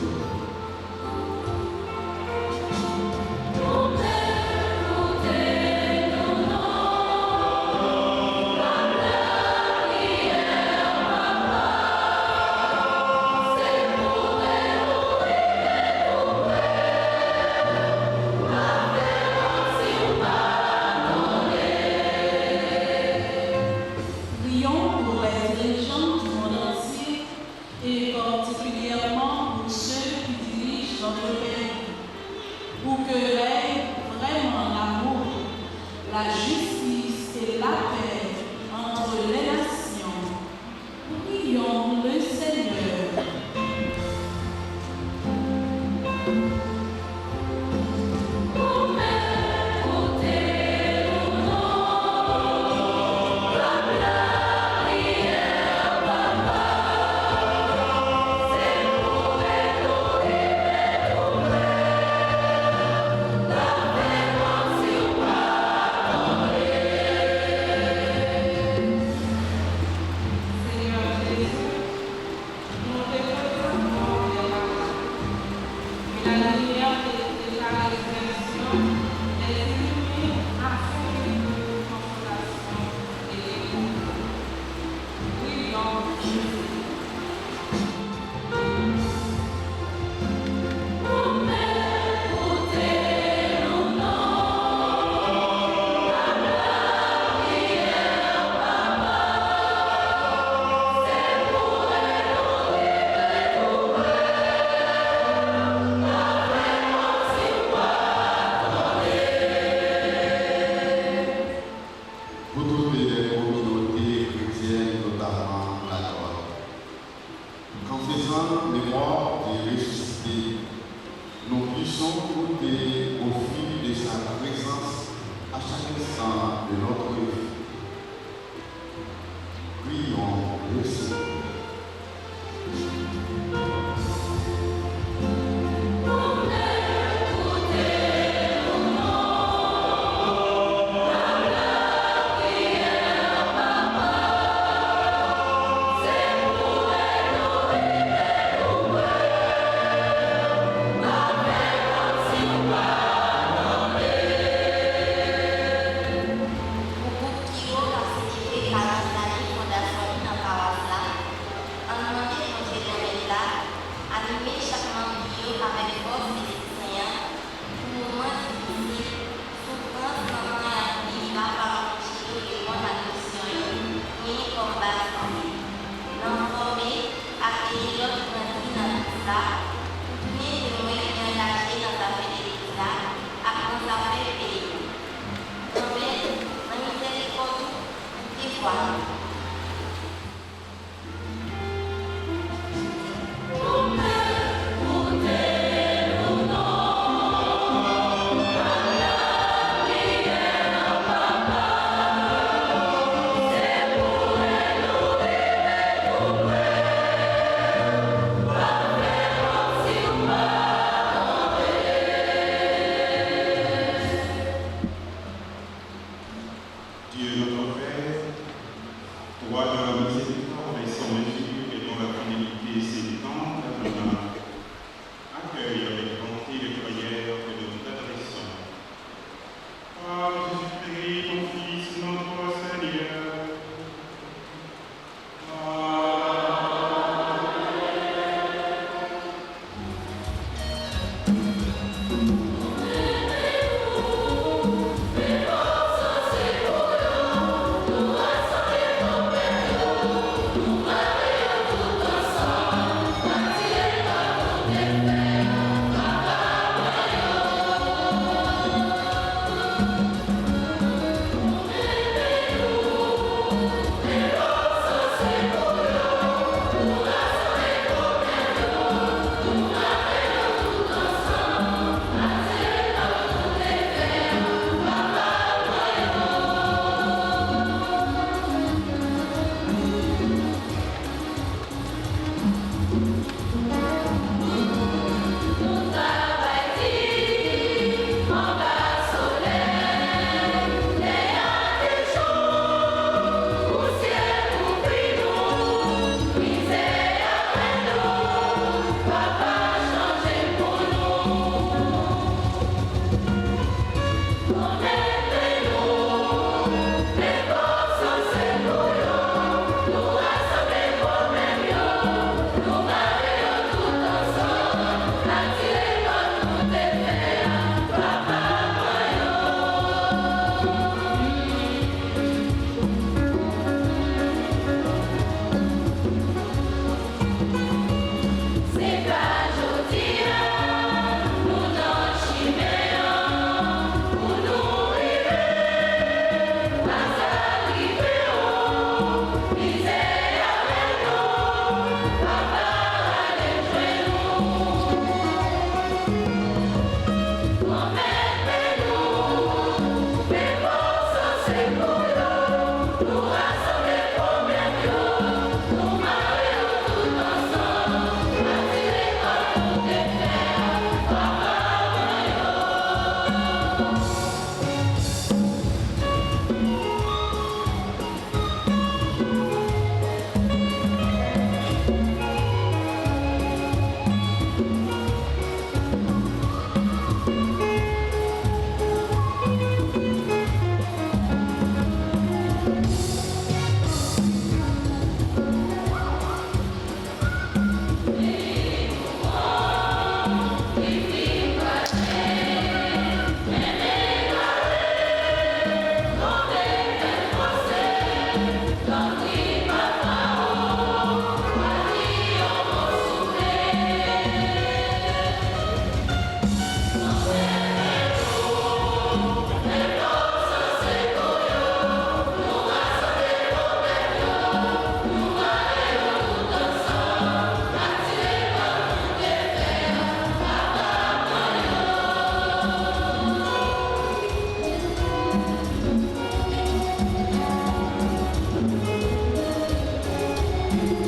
Issu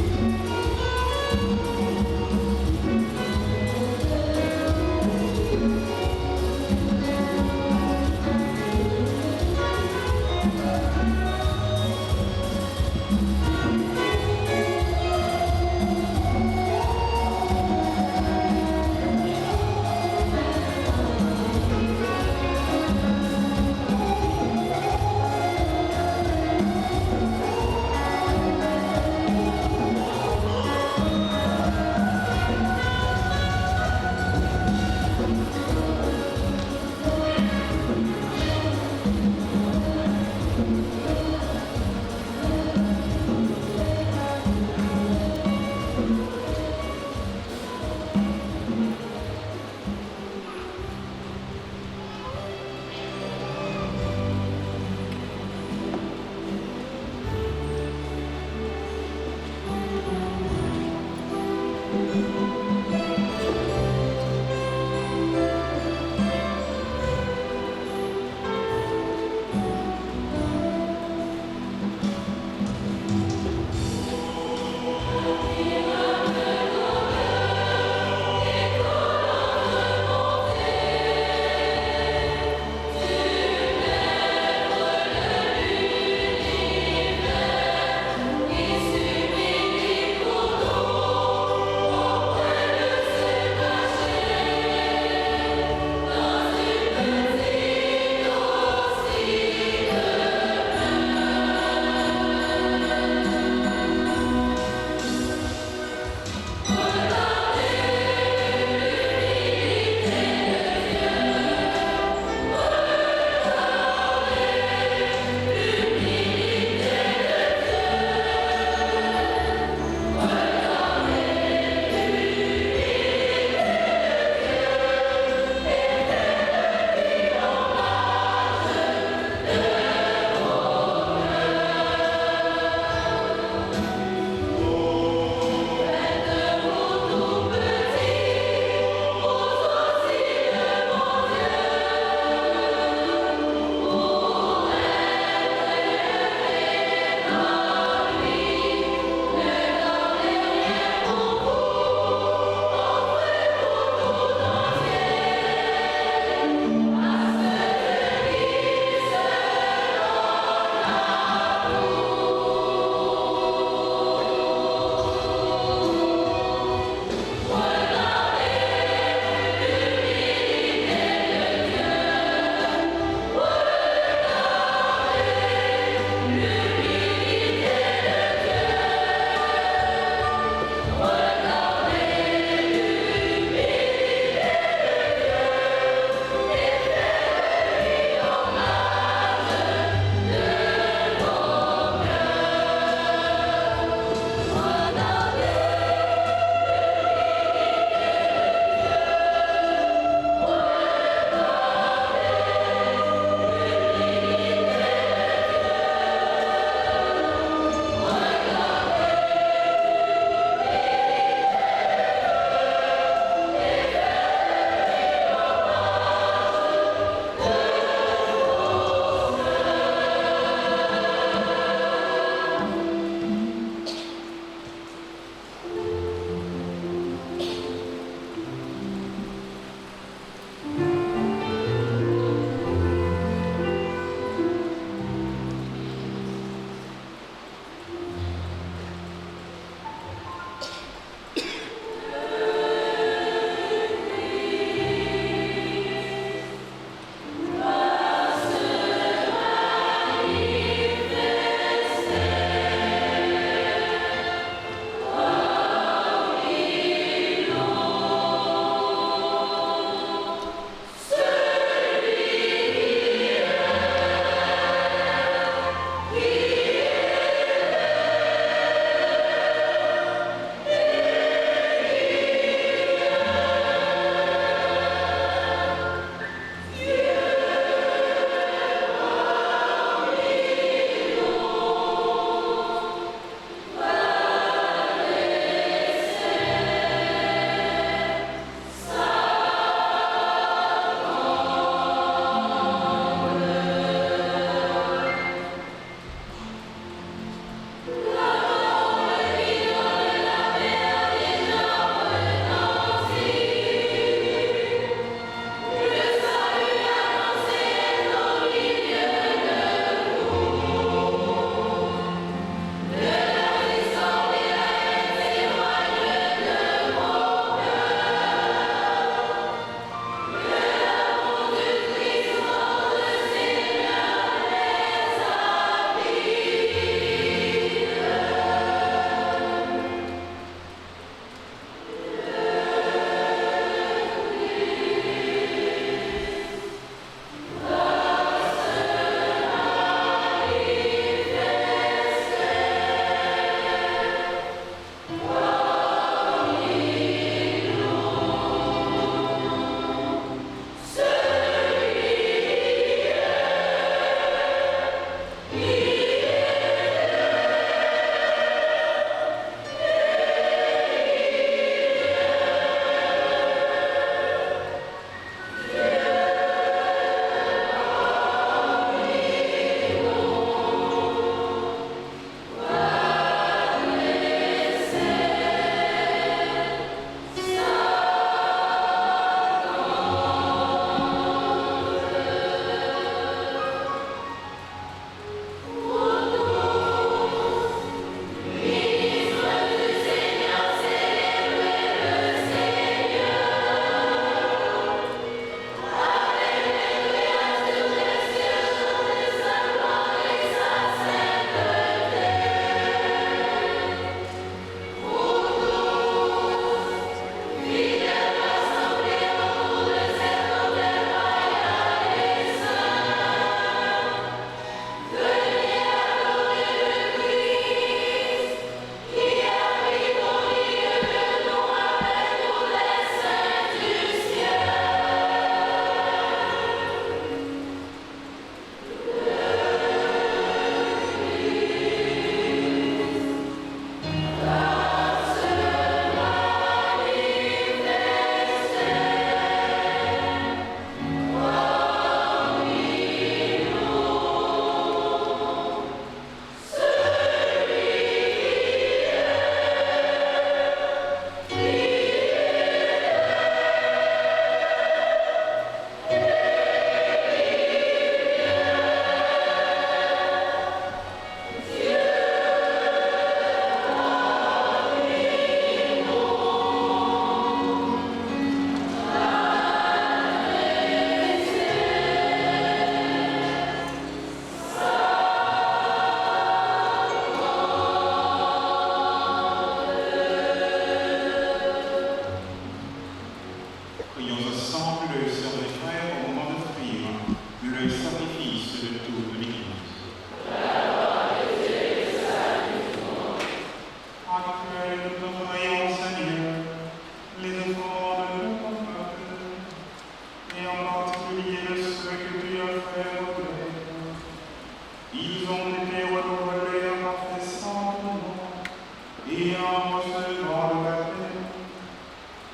et en recevant le baptême,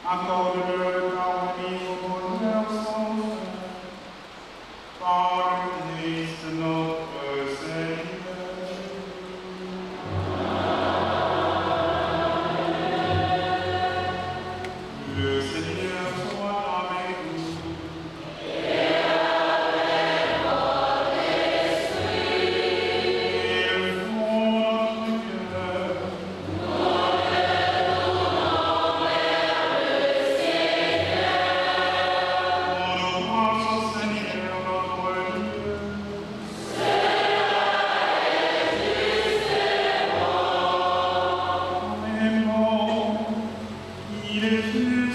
accorde-leur de parvenir au bonheur sans fin, par le Christ notre Seigneur. Le Seigneur soit avec vous. Deus,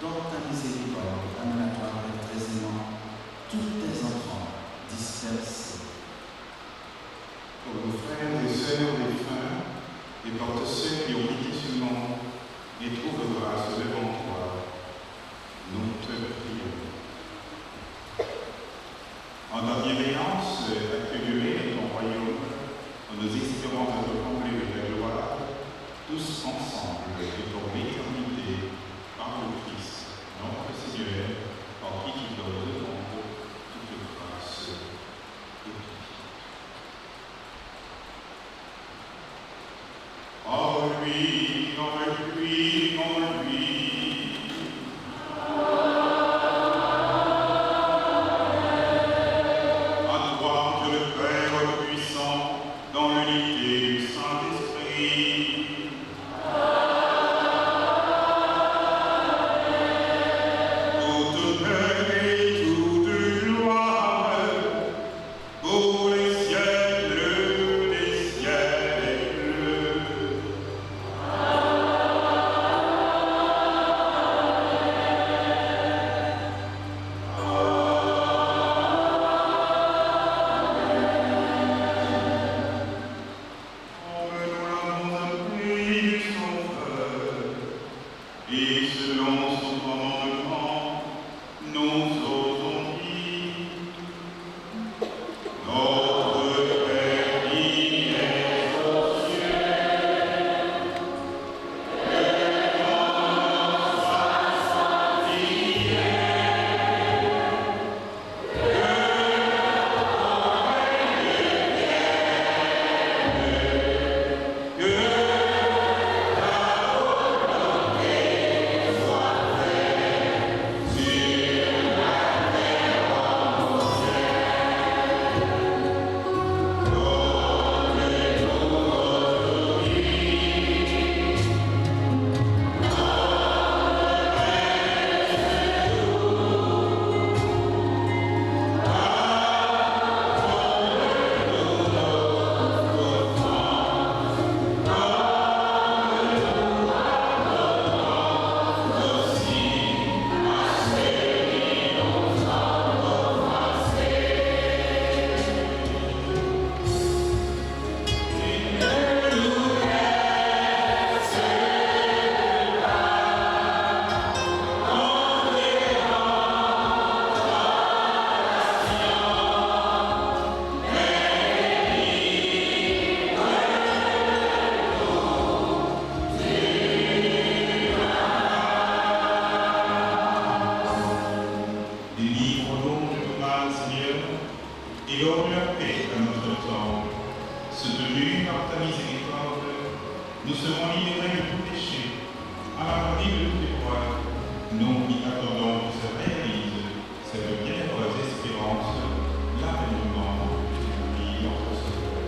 Dans ta miséricorde, amène à toi avec trésor nous espérons être comblés de ta gloire, tous ensemble et pour l'éternité, par le Christ, notre Seigneur, en qui tu donnes au monde toute grâce et toute vie. En lui, en lui, en lui. À toi, Dieu le Père puissant, dans l'unité du Saint-Esprit. Toute paix et toute gloire pour les siècles des siècles. Et selon son commandement, nous osons dire, notre Père qui es aux cieux, que ton nom soit sanctifié, que ton règne vienne, que Délivre-nous du mal, Seigneur, et offre la paix à notre temps. Soutenus par ta miséricorde, nous serons libérés de tout péché, à l'abri de toute épreuve. Nous qui attendons que se réalise cette bienheureuse espérance, l'avènement de Jésus-Christ, notre Sauveur.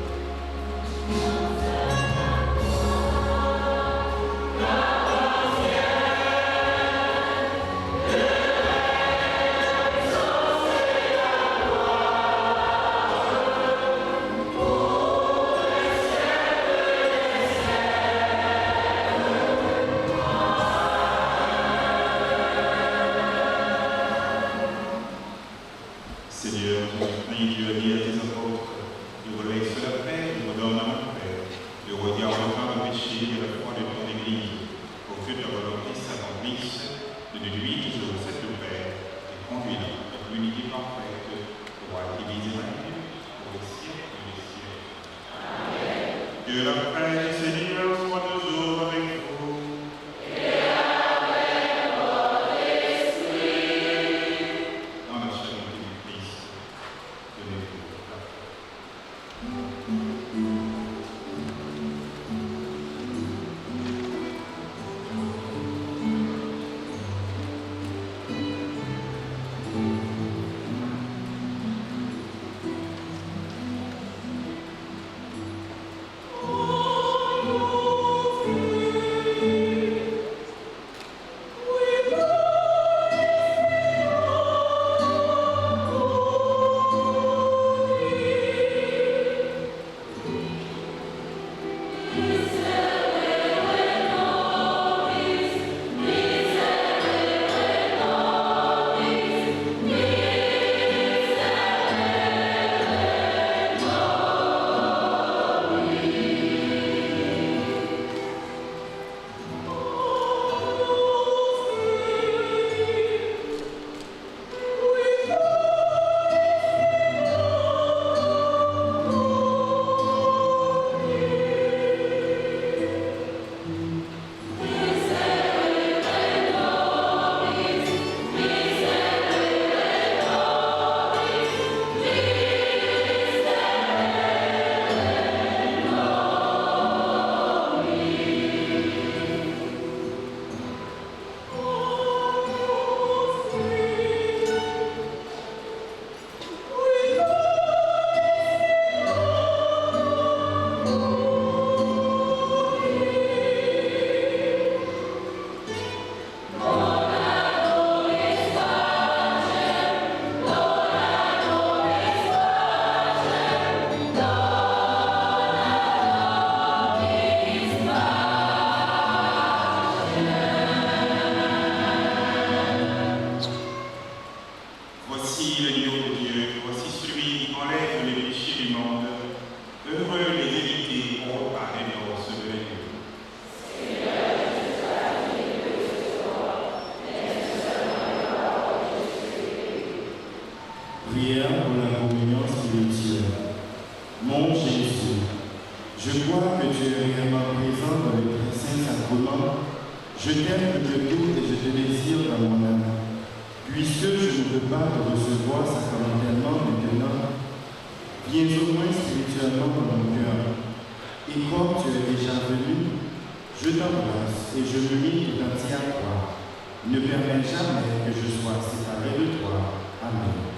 Seigneur, Dieu a dit à tes apôtres, de vous laisser la paix, je vous donne à ma paix. Le regard de le péché et la foi de ton Église, pour que ta volonté s'accomplisse, de lui toujours cette paix, et conduis-la avec l'unité parfaite, pour activer Israël, pour les siècles des siècles. Amen. Que la paix du Seigneur soit toujours avec vous. Dans la charité du Christ, donnez-vous la paix. Oh l'agneau de Dieu, voici celui qui enlève les péchés du monde. Heureux les invités au repas des noces de l'agneau. Prière pour la communion spirituelle. Mon Jésus, je crois que tu es réellement présent dans le très saint sacrement. Je t'aime de tout et je te désire dans mon âme. Puisque je ne peux pas te recevoir sacramentellement maintenant, viens au moins spirituellement dans mon cœur. Et comme tu es déjà venu, je t'embrasse et je me lie tout entier à toi. Ne permets jamais que je sois séparé de toi. Amen.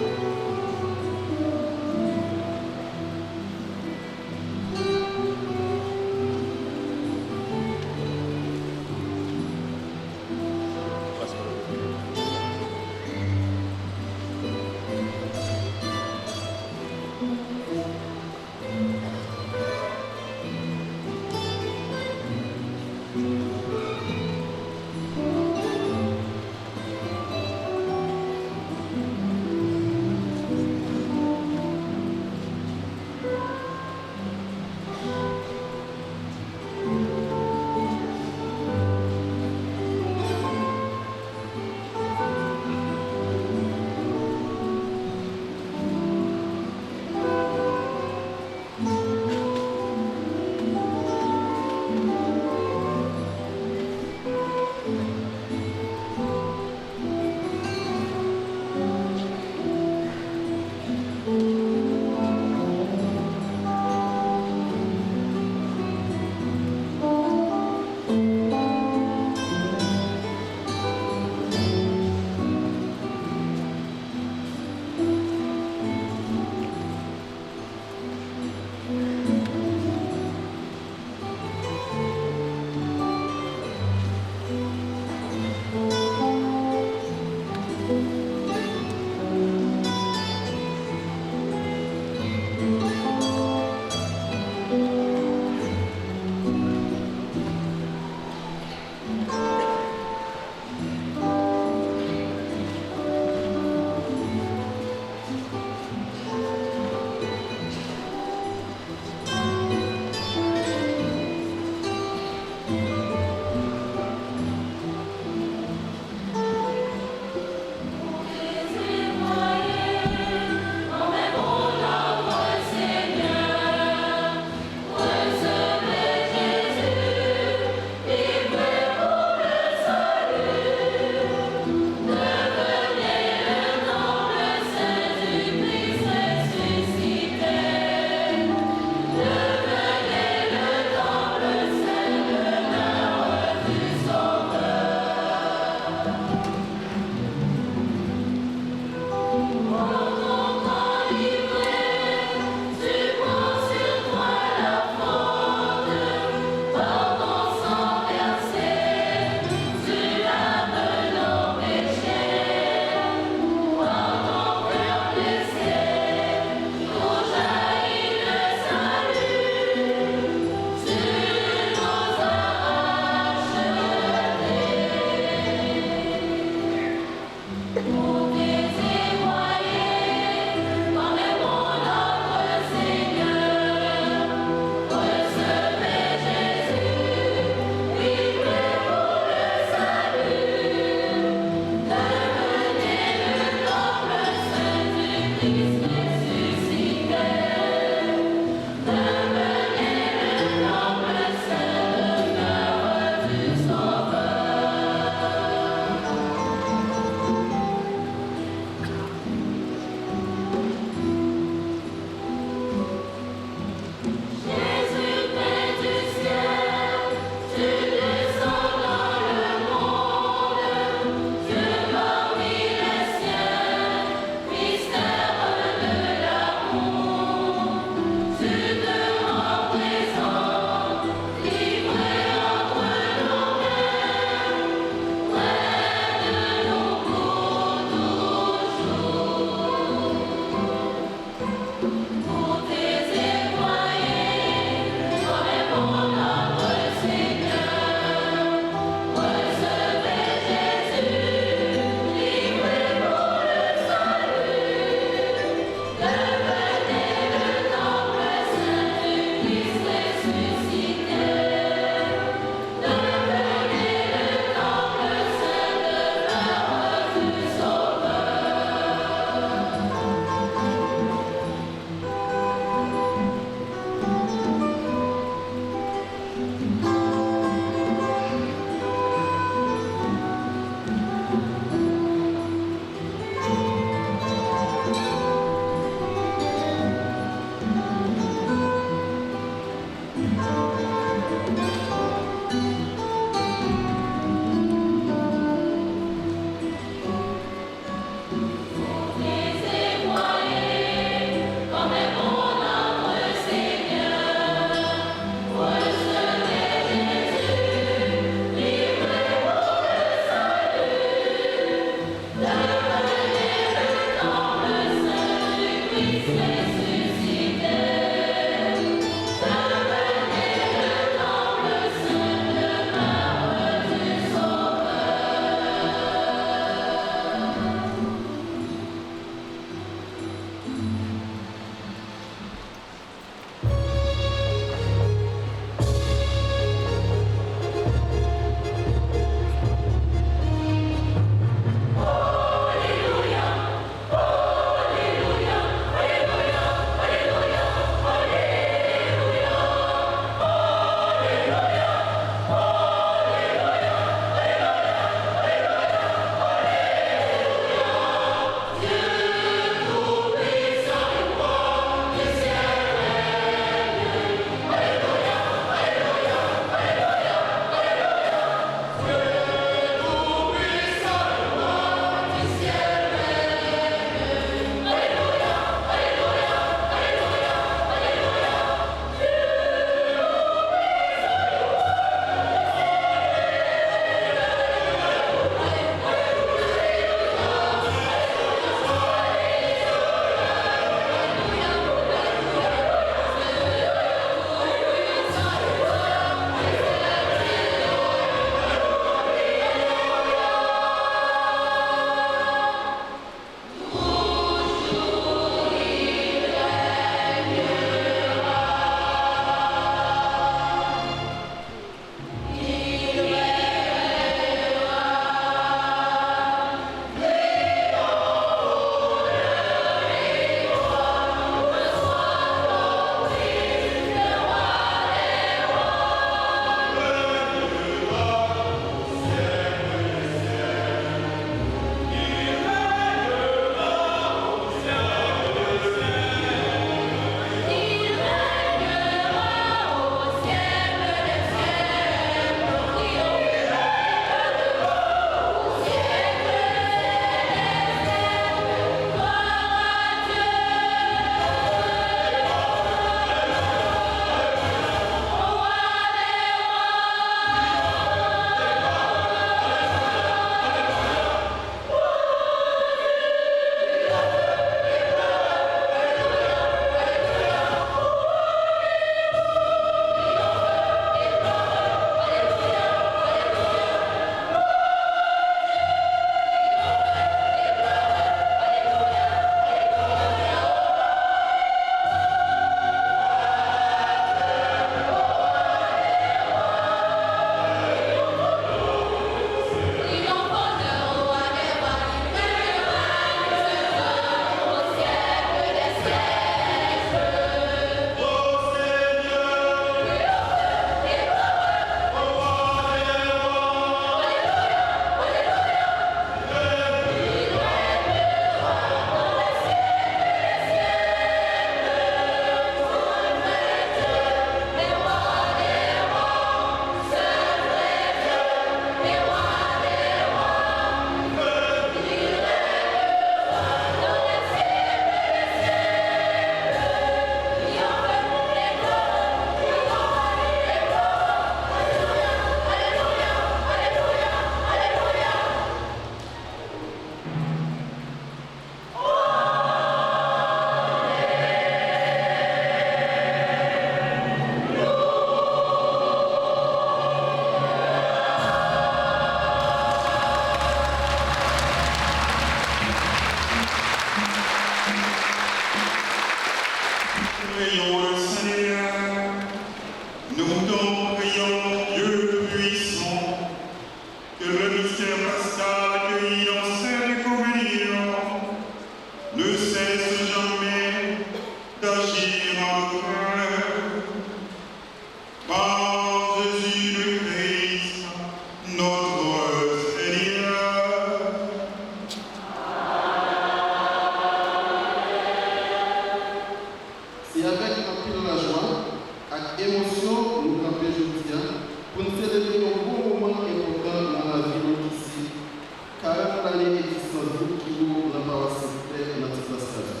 sans doute qui ouvre la parole dans notre passage.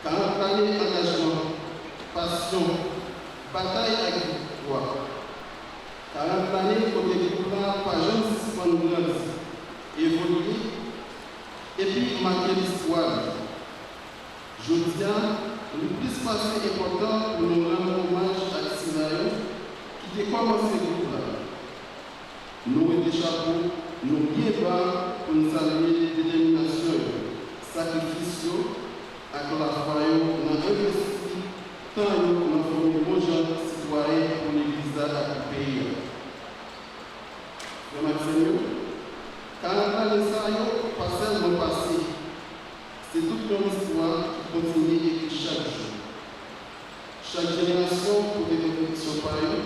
40 années d'engagement, passion, bataille avec victoire. 40 années pour que le gouvernement pas jamais suspendre grandir, évoluer et puis marquer l'histoire. Je tiens le plus passé important pour nous rendre hommage à Sinaïo qui a commencé le gouvernement. Nous mettons des chapeaux, nous bien bas pour nous saluer détermination, sacrifice, avec la foi, nous avons investi tant nous avons formé de gens citoyens pour l'Église et le pays. Maxime, quand on a les saillots, pas seulement passé, c'est toute notre histoire qui continue et qui chaque jour. Chaque génération pour développer son pays,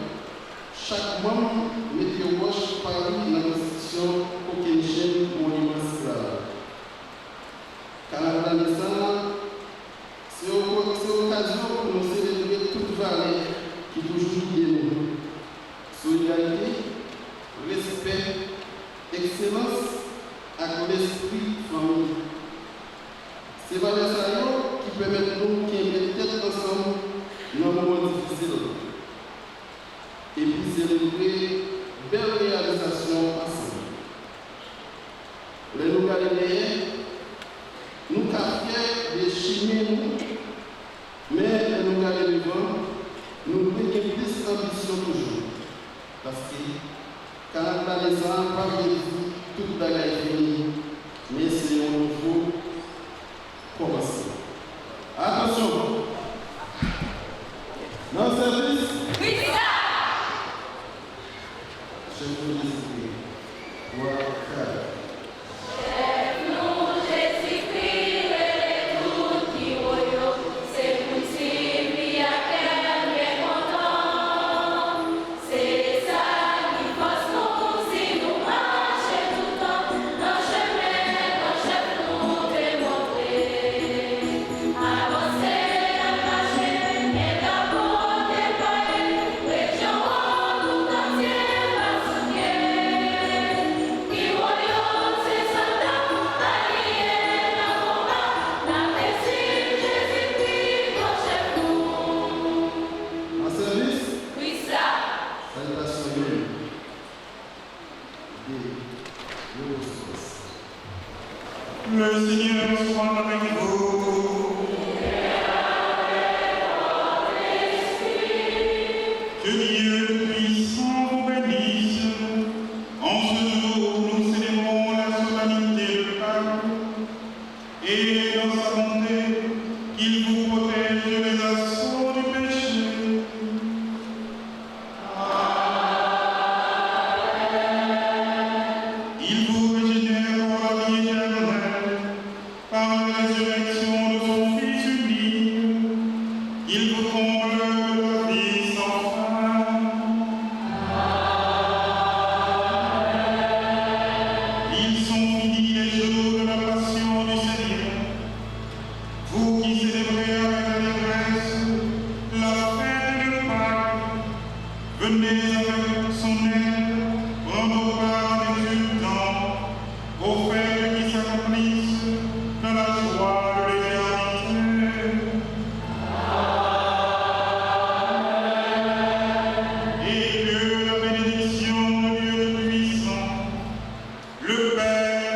chaque membre met au roche Paris dans l'institution aucune chaîne monument esclave. Quand on a les saillots, c'est l'occasion pour nous célébrer toute valeur qui toujours liée nous. Solidarité, respect, excellence avec l'esprit famille. C'est valeurs qui permettent nous qui mettent tête ensemble dans le moment difficile. Et puis célébrer belle réalisation ensemble. Les nous Galiléens, nous sommes fiers de chimie, mais les nous Galiléens, nous avons plus d'ambition toujours. Parce que quand on a les gens, pas de toute la guerre finie, mais c'est un nouveau commencer. Attention! Dans le service, Oui, c'est ça! je vous dis, voilà, Le Seigneur soit avec vous. Que Dieu puissant vous bénisse. En ce jour, nous célébrons la solennité de Pâques et dans sa bonté, qu'il vous protège des assauts du péché. Il vous régénère pour la vie éternelle par la résurrection de son Fils unique. Il vous comble de la vie sans fin. Ils sont finis les jours de la passion du Seigneur. Vous qui célébrez avec allégresse la fête de Pâques, venez avec son aide, prendre part en exultant aux fêtes qui s'accomplissent dans la joie de l'éternité. Et que la bénédiction de Dieu le puissant, le Père